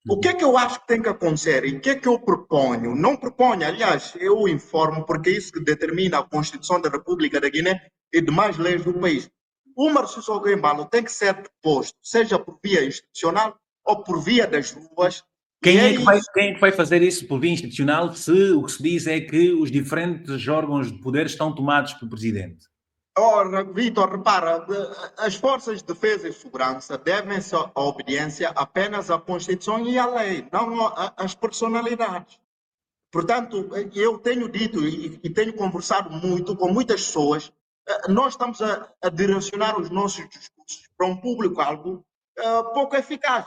O que é que eu acho que tem que acontecer e o que é que eu proponho? Não proponho, aliás, eu informo, porque é isso que determina a Constituição da República da Guiné e demais leis do país. O Marciso Embalo tem que ser deposto, seja por via institucional ou por via das ruas. Quem é que vai fazer isso por via institucional se o que se diz é que os diferentes órgãos de poder estão tomados pelo presidente? Ora, Vitor, repara, as forças de defesa e segurança devem-se à obediência apenas à Constituição e à lei, não às personalidades. Portanto, eu tenho dito e tenho conversado muito com muitas pessoas, nós estamos a direcionar os nossos discursos para um público-alvo pouco eficaz.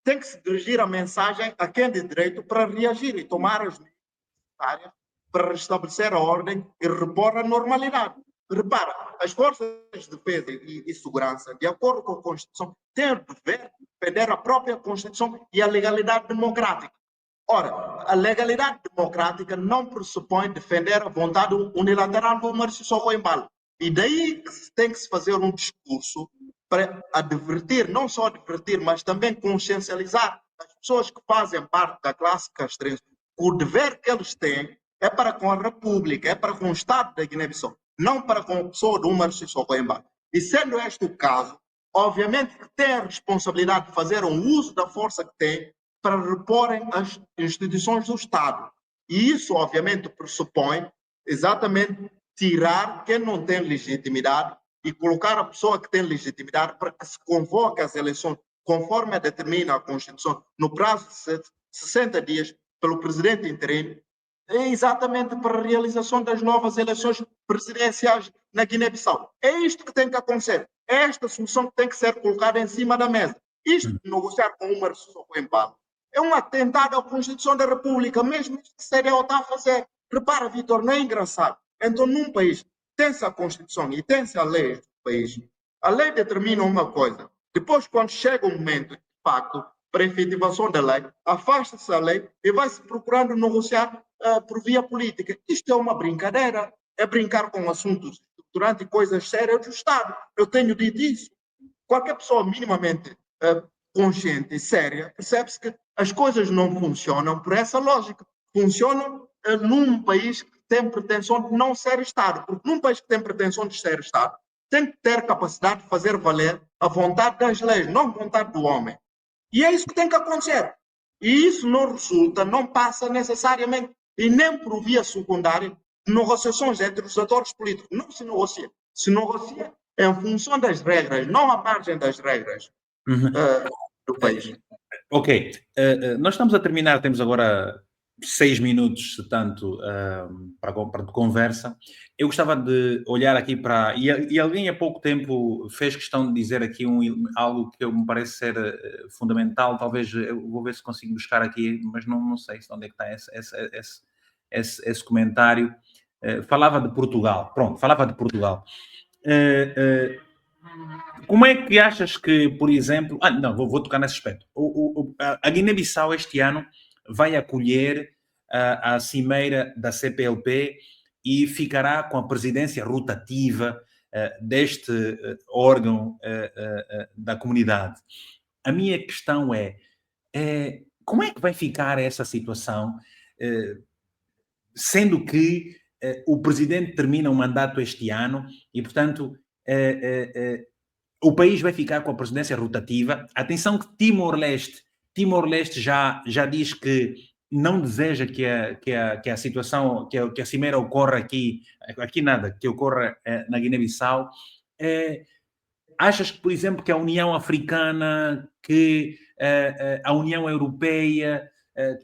Tem que se dirigir a mensagem a quem de direito para reagir e tomar as medidas necessárias para restabelecer a ordem e repor a normalidade. Repara, as forças de defesa e segurança, de acordo com a Constituição, têm o dever de defender a própria Constituição e a legalidade democrática. Ora, a legalidade democrática não pressupõe defender a vontade unilateral do Marciso Embalo. E daí que tem que se fazer um discurso para advertir, não só advertir, mas também consciencializar as pessoas que fazem parte da classe castrense. O dever que eles têm é para com a República, é para com o Estado da Guiné-Bissau, não para com a pessoa do Marciso Embalo. E sendo este o caso, obviamente que tem a responsabilidade de fazer um uso da força que tem para reporem as instituições do Estado. E isso, obviamente, pressupõe exatamente tirar quem não tem legitimidade e colocar a pessoa que tem legitimidade para que se convoque as eleições, conforme determina a Constituição, no prazo de 60 dias, pelo presidente interino, exatamente para a realização das novas eleições presidenciais na Guiné-Bissau. É isto que tem que acontecer. É esta solução que tem que ser colocada em cima da mesa. Isto de negociar com o Marciso Embalo é um atentado à Constituição da República, mesmo que a CDAO está a fazer. Repara, Vitor, não é engraçado. Então, num país, tem-se a Constituição e tem-se a lei do país. A lei determina uma coisa. Depois, quando chega o momento, de facto, para a efetivação da lei, afasta-se a lei e vai-se procurando negociar por via política. Isto é uma brincadeira. É brincar com assuntos estruturantes e coisas sérias do Estado. Eu tenho dito isso. Qualquer pessoa minimamente consciente e séria percebe-se que as coisas não funcionam por essa lógica. Funcionam num país que tem pretensão de não ser Estado. Porque num país que tem pretensão de ser Estado, tem que ter capacidade de fazer valer a vontade das leis, não a vontade do homem. E é isso que tem que acontecer. E isso não resulta, não passa necessariamente, e nem por via secundária, de negociações entre os atores políticos. Não se negocia. Se negocia em função das regras, não à margem das regras do país. Ok. Nós estamos a terminar, temos agora 6 minutos, se tanto, para conversa. Eu gostava de olhar aqui para... E alguém há pouco tempo fez questão de dizer aqui algo que me parece ser fundamental. Talvez eu vou ver se consigo buscar aqui, mas não sei onde é que está esse comentário. Falava de Portugal. Pronto, falava de Portugal. Como é que achas que, por exemplo... não, vou tocar nesse aspecto. A Guiné-Bissau este ano vai acolher a cimeira da CPLP e ficará com a presidência rotativa deste órgão da comunidade. A minha questão é como é que vai ficar essa situação, sendo que o presidente termina o mandato este ano e, portanto, o país vai ficar com a presidência rotativa. Atenção que Timor-Leste já diz que não deseja que a situação, que a cimeira ocorra aqui nada, que ocorra na Guiné-Bissau. Achas que, por exemplo, que a União Africana, que a União Europeia,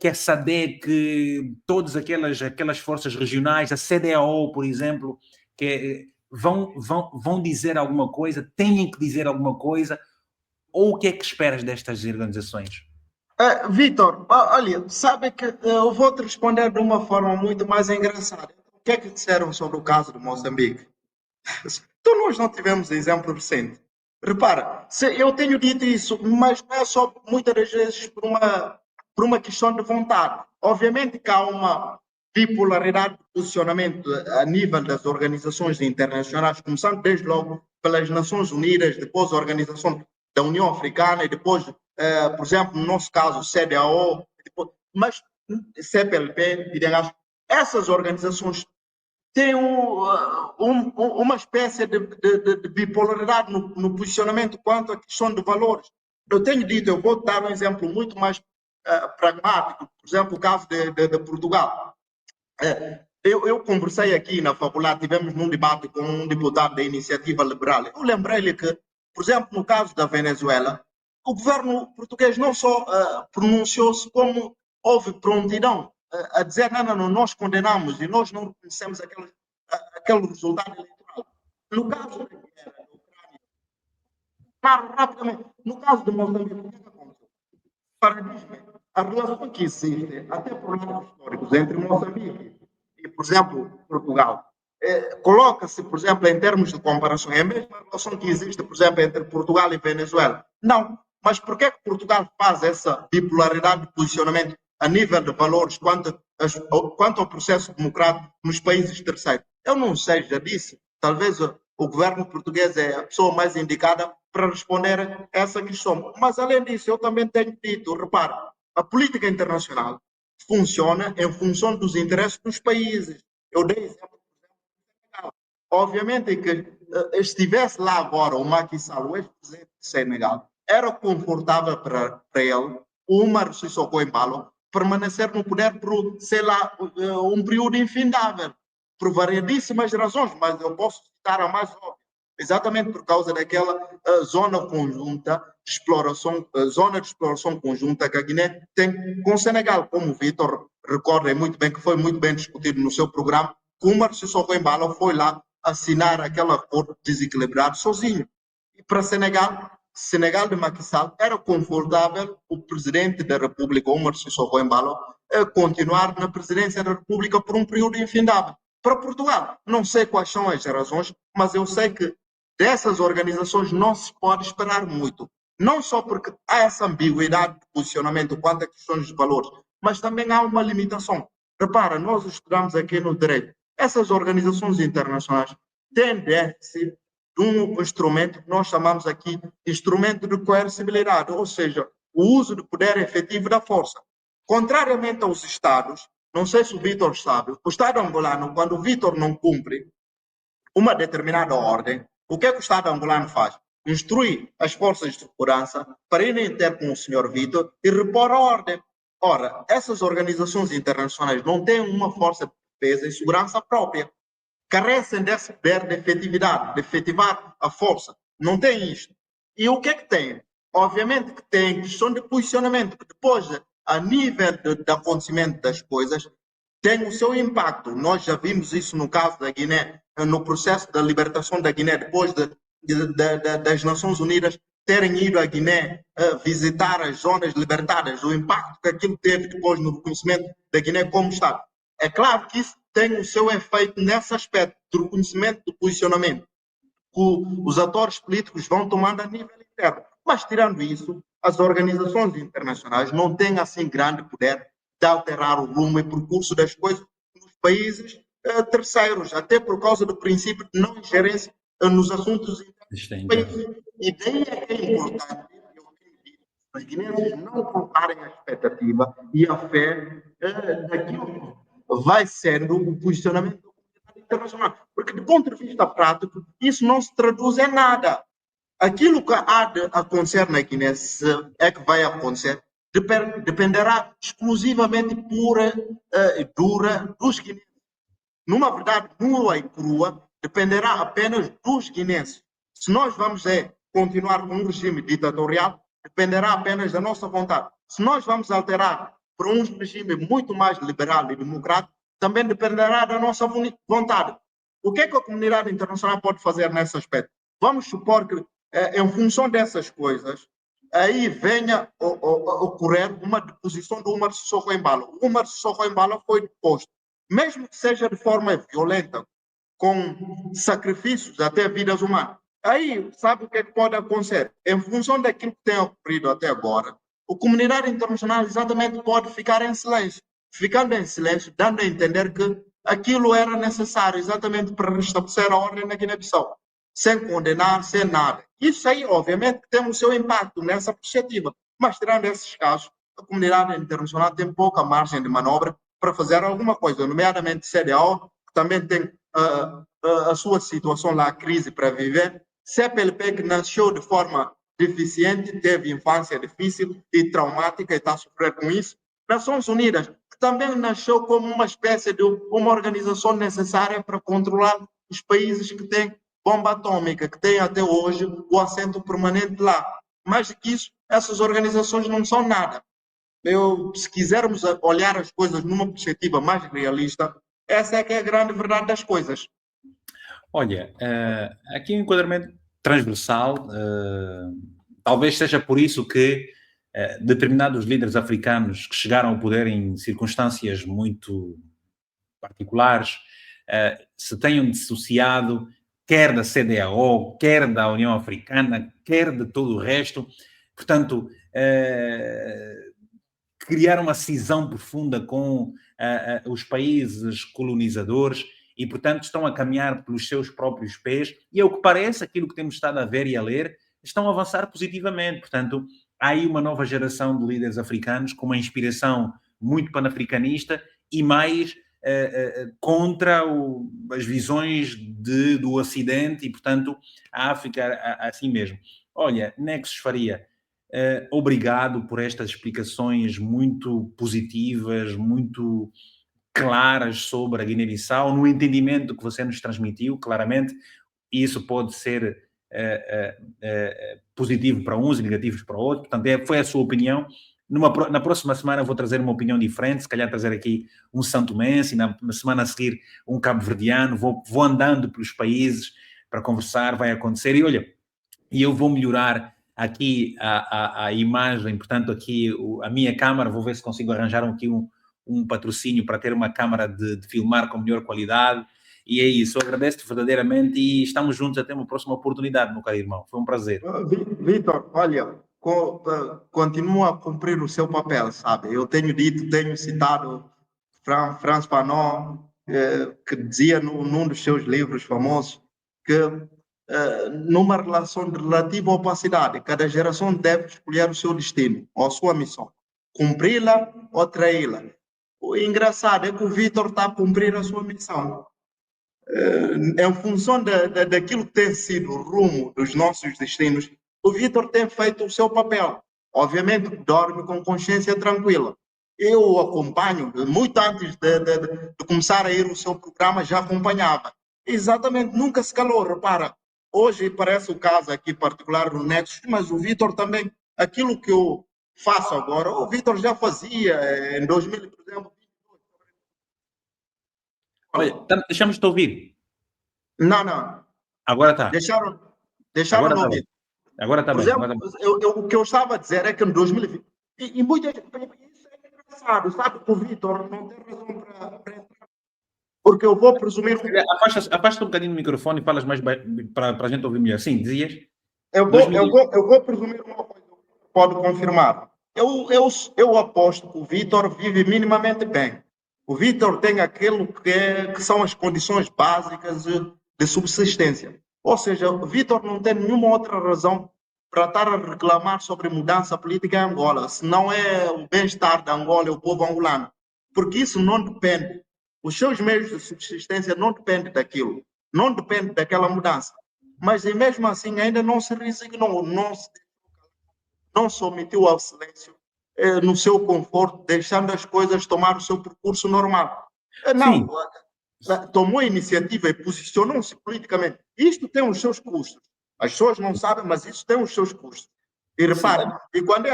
que a SADC, todas aquelas forças regionais, a CDAO, por exemplo, que vão dizer alguma coisa, têm que dizer alguma coisa, ou o que é que esperas destas organizações? Vitor, olha, sabe que eu vou te responder de uma forma muito mais engraçada. O que é que disseram sobre o caso de Moçambique? Então nós não tivemos exemplo recente. Repara, eu tenho dito isso, mas não é só muitas das vezes por uma questão de vontade. Obviamente que há uma bipolaridade de posicionamento a nível das organizações internacionais, começando desde logo pelas Nações Unidas, depois a Organização da União Africana e depois por exemplo, no nosso caso, CDAO, mas CPLP, essas organizações têm uma espécie de bipolaridade no posicionamento quanto à questão de valores. Eu tenho dito, eu vou dar um exemplo muito mais pragmático, por exemplo, o caso de Portugal. Eu conversei aqui na faculdade, tivemos num debate com um deputado da Iniciativa Liberal. Eu lembrei-lhe que, por exemplo, no caso da Venezuela, o governo português não só pronunciou-se, como houve prontidão a dizer: não, nós condenamos e nós não reconhecemos aquele resultado eleitoral. No caso da Ucrânia, claro, rapidamente, no caso de Moçambique, o que aconteceu? Para dizer, a relação que existe, até problemas históricos, entre Moçambique e, por exemplo, Portugal, coloca-se, por exemplo, em termos de comparação, é a mesma relação que existe, por exemplo, entre Portugal e Venezuela. Não, mas por que Portugal faz essa bipolaridade de posicionamento a nível de valores quanto ao processo democrático nos países terceiros? Eu não sei, já disse, talvez o governo português é a pessoa mais indicada para responder a essa questão. Mas, além disso, eu também tenho dito, repare, a política internacional funciona em função dos interesses dos países. Eu dei exemplo, obviamente, que estivesse lá agora o Macky Sall, o ex-presidente de Senegal, era confortável para ele, o Umar Sissoko Embalo, permanecer no poder por, sei lá, um período infindável, por variedíssimas razões, mas eu posso citar a mais óbvia, exatamente por causa daquela zona conjunta de exploração, zona de exploração conjunta que a Guiné tem com o Senegal, como o Vitor recorda muito bem, que foi muito bem discutido no seu programa, que o Umar Sissoko Embalo foi lá assinar aquele acordo desequilibrado sozinho. E para Senegal de Macky Sall, era confortável o presidente da República, Umar Sissoko Embalo, continuar na presidência da República por um período infindável. Para Portugal, não sei quais são as razões, mas eu sei que dessas organizações não se pode esperar muito. Não só porque há essa ambiguidade de posicionamento quanto a questões de valores, mas também há uma limitação. Repara, nós estudamos aqui no direito. Essas organizações internacionais têm déficit de um instrumento que nós chamamos aqui de instrumento de coercibilidade, ou seja, o uso do poder efetivo da força. Contrariamente aos Estados, não sei se o Vitor sabe, o Estado angolano, quando o Vitor não cumpre uma determinada ordem, o que é que o Estado angolano faz? Instrui as forças de segurança para irem ter com o senhor Vitor e repor a ordem. Ora, essas organizações internacionais não têm uma força de defesa e segurança própria. Carecem desse poder de efetividade, de efetivar a força. Não têm isto. E o que é que têm? Obviamente que têm questão de posicionamento, que depois, a nível de acontecimento das coisas, tem o seu impacto. Nós já vimos isso no caso da Guiné, no processo da libertação da Guiné, depois das Nações Unidas terem ido à Guiné visitar as zonas libertadas, o impacto que aquilo teve depois no reconhecimento da Guiné como Estado. É claro que isso tem o seu efeito nesse aspecto do reconhecimento do posicionamento que os atores políticos vão tomando a nível interno. Mas, tirando isso, as organizações internacionais não têm assim grande poder de alterar o rumo e percurso das coisas nos países terceiros, até por causa do princípio de não ingerência nos assuntos internos do país. E daí é que é importante os guineenses não colocarem a expectativa e a fé daquilo que vai sendo o posicionamento da comunidade internacional. Porque, do ponto de vista prático, isso não se traduz em nada. Aquilo que há de acontecer na Guiné, se é que vai acontecer, dependerá exclusivamente pura e dura dos guineenses. Numa verdade nua e crua, dependerá apenas dos guineenses. Se nós vamos continuar com um regime ditatorial, dependerá apenas da nossa vontade. Se nós vamos alterar para um regime muito mais liberal e democrático, também dependerá da nossa vontade. O que é que a comunidade internacional pode fazer nesse aspecto? Vamos supor que, em função dessas coisas, aí venha ocorrer uma deposição do Umar Sissoko Embalo. O Umar Sissoko Embalo foi deposto, mesmo que seja de forma violenta, com sacrifícios, até vidas humanas. Aí, sabe o que pode acontecer? Em função daquilo que tem ocorrido até agora, a comunidade internacional exatamente pode ficar em silêncio. Ficando em silêncio, dando a entender que aquilo era necessário exatamente para restabelecer a ordem na Guiné-Bissau, sem condenar, sem nada. Isso aí, obviamente, tem o seu impacto nessa perspectiva, Mas, tirando esses casos, a comunidade internacional tem pouca margem de manobra para fazer alguma coisa, nomeadamente CDAO, que também tem a sua situação lá, a crise para viver. CPLP, que nasceu de forma deficiente, teve infância difícil e traumática e está a sofrer com isso. Nações Unidas, que também nasceu como uma espécie de uma organização necessária para controlar os países que têm bomba atômica, que têm até hoje o assento permanente lá. Mais do que isso, essas organizações não são nada. Se quisermos olhar as coisas numa perspectiva mais realista, essa é que é a grande verdade das coisas. Olha, aqui um enquadramento transversal, talvez seja por isso que determinados líderes africanos que chegaram ao poder em circunstâncias muito particulares se tenham dissociado quer da CDAO, quer da União Africana, quer de todo o resto. Portanto, criar uma cisão profunda com os países colonizadores e, portanto, estão a caminhar pelos seus próprios pés e, ao que parece, aquilo que temos estado a ver e a ler, estão a avançar positivamente. Portanto, há aí uma nova geração de líderes africanos com uma inspiração muito panafricanista e mais contra as visões do Ocidente e, portanto, a África assim mesmo. Olha, Nexus Faria, obrigado por estas explicações muito positivas, muito claras sobre a Guiné-Bissau, no entendimento que você nos transmitiu, claramente, isso pode ser positivo para uns e negativo para outros, portanto, foi a sua opinião. Na próxima semana vou trazer uma opinião diferente, se calhar trazer aqui um santomense, na semana a seguir um cabo-verdiano, vou andando pelos países para conversar, vai acontecer, e olha, e eu vou melhorar aqui a imagem, portanto, aqui a minha câmara, vou ver se consigo arranjar aqui um patrocínio para ter uma câmara de filmar com melhor qualidade. E é isso, eu agradeço-te verdadeiramente e estamos juntos até uma próxima oportunidade, meu caro irmão. Foi um prazer. Vitor, olha, continua a cumprir o seu papel, sabe? Eu tenho dito, tenho citado Franz Fanon, que dizia num dos seus livros famosos que numa relação de relativa opacidade, cada geração deve escolher o seu destino ou a sua missão, cumpri-la ou traí-la. O engraçado é que o Vitor está a cumprir a sua missão. Em função daquilo que tem sido o rumo dos nossos destinos, o Vitor tem feito o seu papel. Obviamente, dorme com consciência tranquila. Eu o acompanho, muito antes de começar a ir no seu programa, já acompanhava. Exatamente, nunca se calou. Repara, hoje parece o caso aqui particular no Nexus, mas o Vitor também, aquilo que eu faço agora, o Vitor já fazia em 2000, por exemplo. Olha, deixamos-te ouvir. Não. Agora está. Deixaram Agora de está ouvir. bem. Agora está Por bem. exemplo, o que eu estava a dizer é que em 2020, e muita gente, isso é engraçado, sabe que o Vitor não tem razão para entrar, porque eu vou presumir. Afasta um bocadinho do microfone e falas mais para a gente ouvir melhor. Sim, dizias? Eu vou presumir uma coisa, pode confirmar. Eu aposto que o Vitor vive minimamente bem. O Vitor tem aquilo que são as condições básicas de subsistência. Ou seja, o Vitor não tem nenhuma outra razão para estar a reclamar sobre mudança política em Angola, se não é o bem-estar da Angola e o povo angolano. Porque isso não depende. Os seus meios de subsistência não dependem daquilo. Não depende daquela mudança. Mas mesmo assim ainda não se resignou, não se omitiu ao silêncio no seu conforto, deixando as coisas tomar o seu percurso normal. Não, tomou a iniciativa e posicionou-se politicamente. Isto tem os seus custos. As pessoas não sabem, mas isso tem os seus custos. E repare, e quando é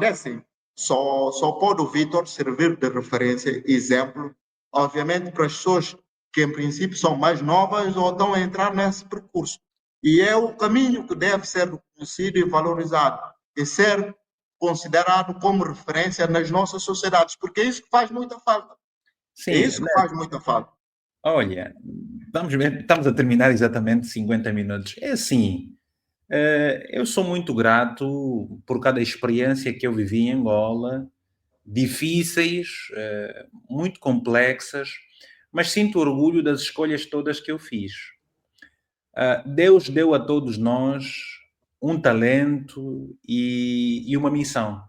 assim, só pode o Vitor servir de referência, exemplo, obviamente, para as pessoas que em princípio são mais novas ou estão a entrar nesse percurso. E é o caminho que deve ser reconhecido e valorizado, e ser considerado como referência nas nossas sociedades, porque é isso que faz muita falta. Sim, é isso que faz muita falta. Olha, vamos ver, estamos a terminar exatamente 50 minutos. É assim, eu sou muito grato por cada experiência que eu vivi em Angola, difíceis, muito complexas, mas sinto orgulho das escolhas todas que eu fiz. Deus deu a todos nós um talento e uma missão.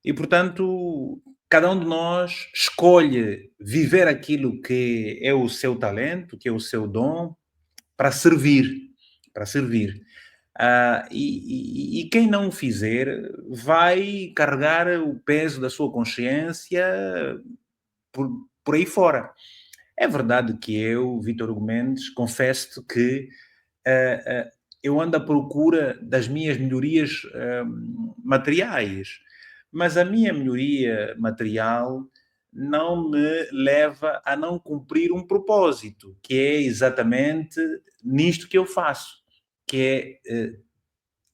E, portanto, cada um de nós escolhe viver aquilo que é o seu talento, que é o seu dom, para servir, para servir. E quem não o fizer vai carregar o peso da sua consciência por, por aí fora. É verdade que eu, Vítor Hugo Mendes, confesso que eu ando à procura das minhas melhorias materiais, mas a minha melhoria material não me leva a não cumprir um propósito, que é exatamente nisto que eu faço, que é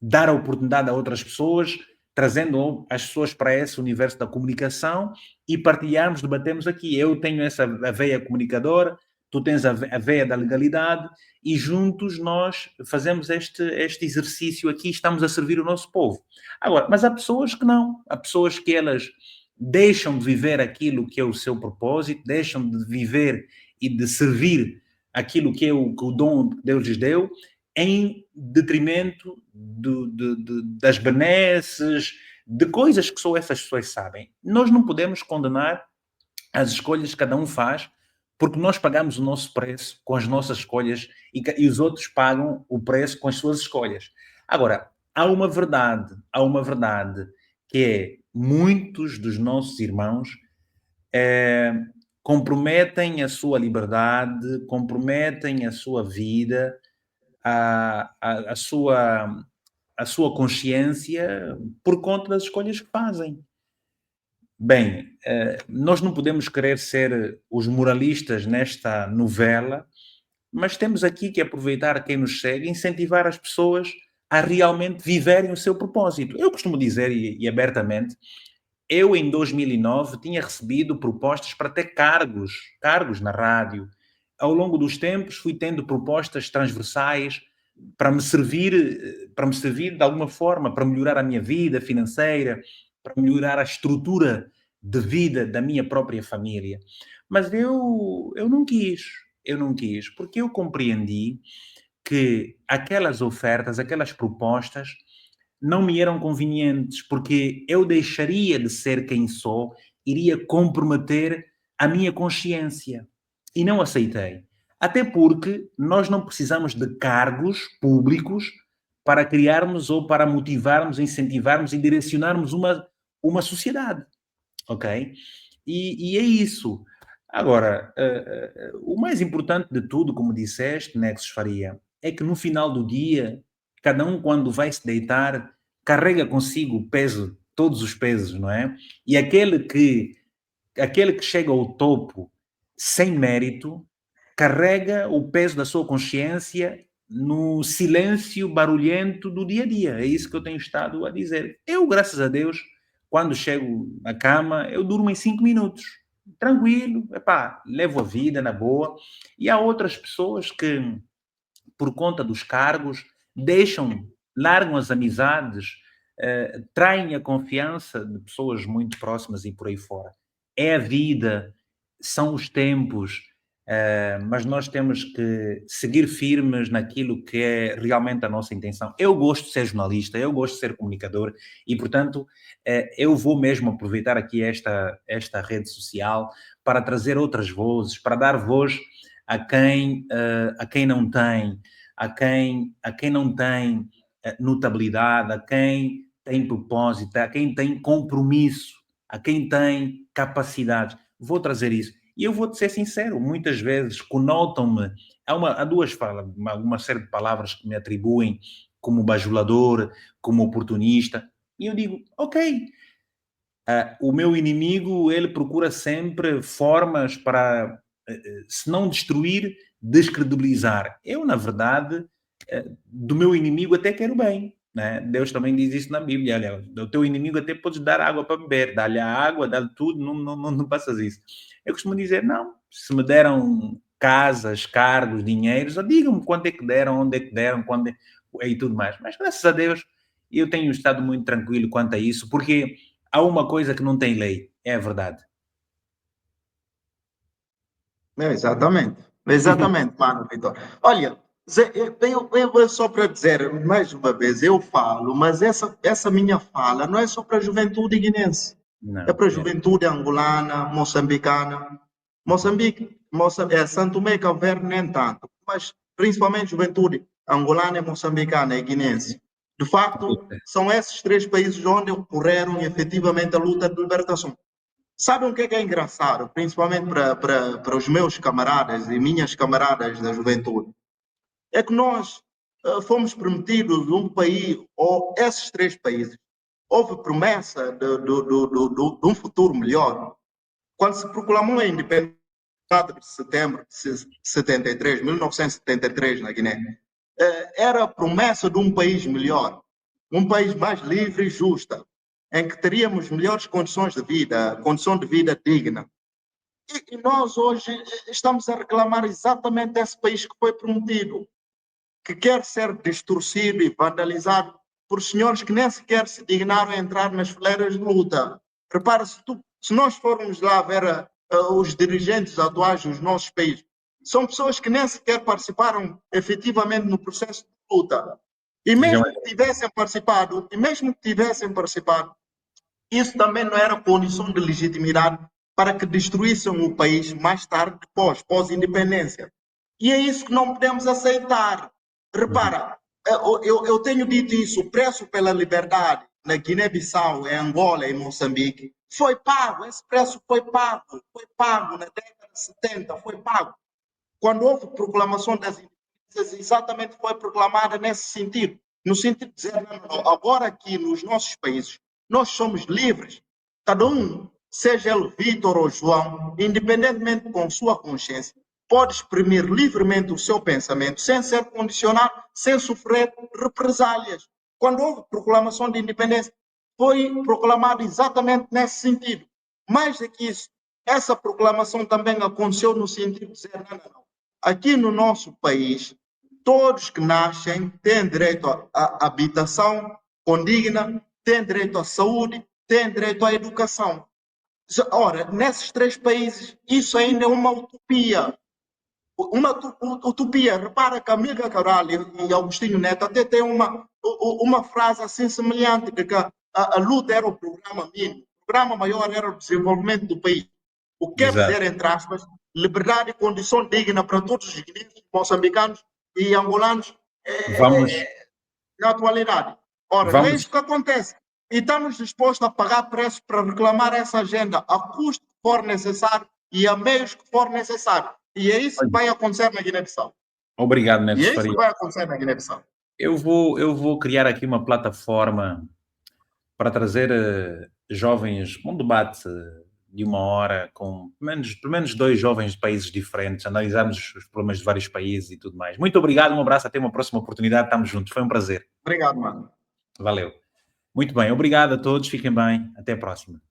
dar a oportunidade a outras pessoas, trazendo as pessoas para esse universo da comunicação e partilharmos, debatemos aqui. Eu tenho essa veia comunicadora, tu tens a veia da legalidade e juntos nós fazemos este exercício aqui, estamos a servir o nosso povo. Agora, mas há pessoas que não, há pessoas que elas deixam de viver aquilo que é o seu propósito, deixam de viver e de servir aquilo que é que o dom que Deus lhes deu, em detrimento das benesses, de coisas que só essas pessoas sabem. Nós não podemos condenar as escolhas que cada um faz, porque nós pagamos o nosso preço com as nossas escolhas e os outros pagam o preço com as suas escolhas. Agora, há uma verdade que é muitos dos nossos irmãos comprometem a sua liberdade, comprometem a sua vida, a sua consciência por conta das escolhas que fazem. Bem, nós não podemos querer ser os moralistas nesta novela, mas temos aqui que aproveitar quem nos segue e incentivar as pessoas a realmente viverem o seu propósito. Eu costumo dizer, e abertamente, eu em 2009 tinha recebido propostas para ter cargos na rádio. Ao longo dos tempos fui tendo propostas transversais para me servir de alguma forma, para melhorar a minha vida financeira, para melhorar a estrutura de vida da minha própria família. Mas eu não quis, porque eu compreendi que aquelas ofertas, aquelas propostas não me eram convenientes, porque eu deixaria de ser quem sou, iria comprometer a minha consciência. E não aceitei. Até porque nós não precisamos de cargos públicos para criarmos ou para motivarmos, incentivarmos e direcionarmos uma sociedade. Ok? E é isso. Agora, o mais importante de tudo, como disseste, Nexus Faria, é que no final do dia, cada um, quando vai se deitar, carrega consigo o peso, todos os pesos, não é? E aquele que chega ao topo sem mérito, carrega o peso da sua consciência no silêncio barulhento do dia a dia. É isso que eu tenho estado a dizer. Eu, graças a Deus, quando chego à cama, eu durmo em 5 minutos. Tranquilo, epá, levo a vida na boa. E há outras pessoas que, por conta dos cargos, largam as amizades, traem a confiança de pessoas muito próximas e por aí fora. É a vida, são os tempos, mas nós temos que seguir firmes naquilo que é realmente a nossa intenção. Eu gosto de ser jornalista, eu gosto de ser comunicador e, portanto, eu vou mesmo aproveitar aqui esta rede social para trazer outras vozes, para dar voz a quem não tem, a quem não tem notabilidade, a quem tem propósito, a quem tem compromisso, a quem tem capacidade. Vou trazer isso. E eu vou-te ser sincero, muitas vezes conotam-me, uma série de palavras que me atribuem como bajulador, como oportunista, e eu digo, ok, o meu inimigo, ele procura sempre formas para, se não destruir, descredibilizar. Eu, na verdade, do meu inimigo até quero bem. Né? Deus também diz isso na Bíblia. Olha, do teu inimigo até podes dar água para beber, dá-lhe a água, dá-lhe tudo, não passas isso. Eu costumo dizer, não, se me deram casas, cargos, dinheiros, digam-me quanto é que deram, onde é que deram, quando e tudo mais. Mas graças a Deus eu tenho estado muito tranquilo quanto a isso, porque há uma coisa que não tem lei, é a verdade. Exatamente, exatamente, mano, Vitor. Olha, Zé, só para dizer, mais uma vez, eu falo, mas essa minha fala não é só para a juventude guinense, é Não, para a é. juventude angolana, moçambicana. Moçambique, Santo Tomé e Cabo Verde nem tanto, mas principalmente juventude angolana, moçambicana e guinense. De facto, são esses três países onde ocorreram efetivamente a luta de libertação. Sabe o que é engraçado, principalmente para os meus camaradas e minhas camaradas da juventude? É que nós fomos prometidos um país, ou esses três países, houve promessa de um futuro melhor. Quando se proclamou a independência de setembro de 73, 1973, na Guiné, era a promessa de um país melhor, um país mais livre e justo, em que teríamos melhores condições de vida, condição de vida digna. E nós hoje estamos a reclamar exatamente desse país que foi prometido, que quer ser distorcido e vandalizado por senhores que nem sequer se dignaram a entrar nas fileiras de luta. Repara, se nós formos lá ver os dirigentes atuais dos nossos países, são pessoas que nem sequer participaram efetivamente no processo de luta. E mesmo que tivessem participado, isso também não era condição de legitimidade para que destruíssem o país mais tarde, pós-independência. E é isso que não podemos aceitar. Repara, eu tenho dito isso, o preço pela liberdade na Guiné-Bissau, em Angola e Moçambique foi pago, esse preço foi pago na década de 70, foi pago. Quando houve proclamação das independências, exatamente foi proclamada nesse sentido, no sentido de dizer, não, agora aqui nos nossos países, nós somos livres, cada um, seja ele Vitor ou João, independentemente com sua consciência, pode exprimir livremente o seu pensamento sem ser condicionado, sem sofrer represálias. Quando houve proclamação de independência, foi proclamado exatamente nesse sentido. Mais do que isso, essa proclamação também aconteceu no sentido de dizer, não. Aqui no nosso país, todos que nascem têm direito à habitação condigna, têm direito à saúde, têm direito à educação. Ora, nesses três países, isso ainda é uma utopia. Uma utopia. Repara que a Milka Cabral e Agostinho Neto até têm uma frase assim semelhante, de que a luta era o programa mínimo, o programa maior era o desenvolvimento do país. O que quer Exato. dizer, entre aspas, liberdade e condição digna para todos os guineenses, moçambicanos e angolanos Vamos, na atualidade. Ora, não é isso vamos, que acontece. E estamos dispostos a pagar preço para reclamar essa agenda a custo que for necessário e a meios que for necessário. E é isso que vai acontecer na Guiné-Bissau. obrigado, E Neto é isso que Faria. vai acontecer na Guiné-Bissau. Eu vou criar aqui uma plataforma para trazer jovens, um debate de 1 hora com pelo menos 2 jovens de países diferentes, analisarmos os problemas de vários países e tudo mais. Muito obrigado, um abraço, até uma próxima oportunidade, estamos juntos, foi um prazer. Obrigado, mano. Valeu. Muito bem, obrigado a todos, fiquem bem, até a próxima.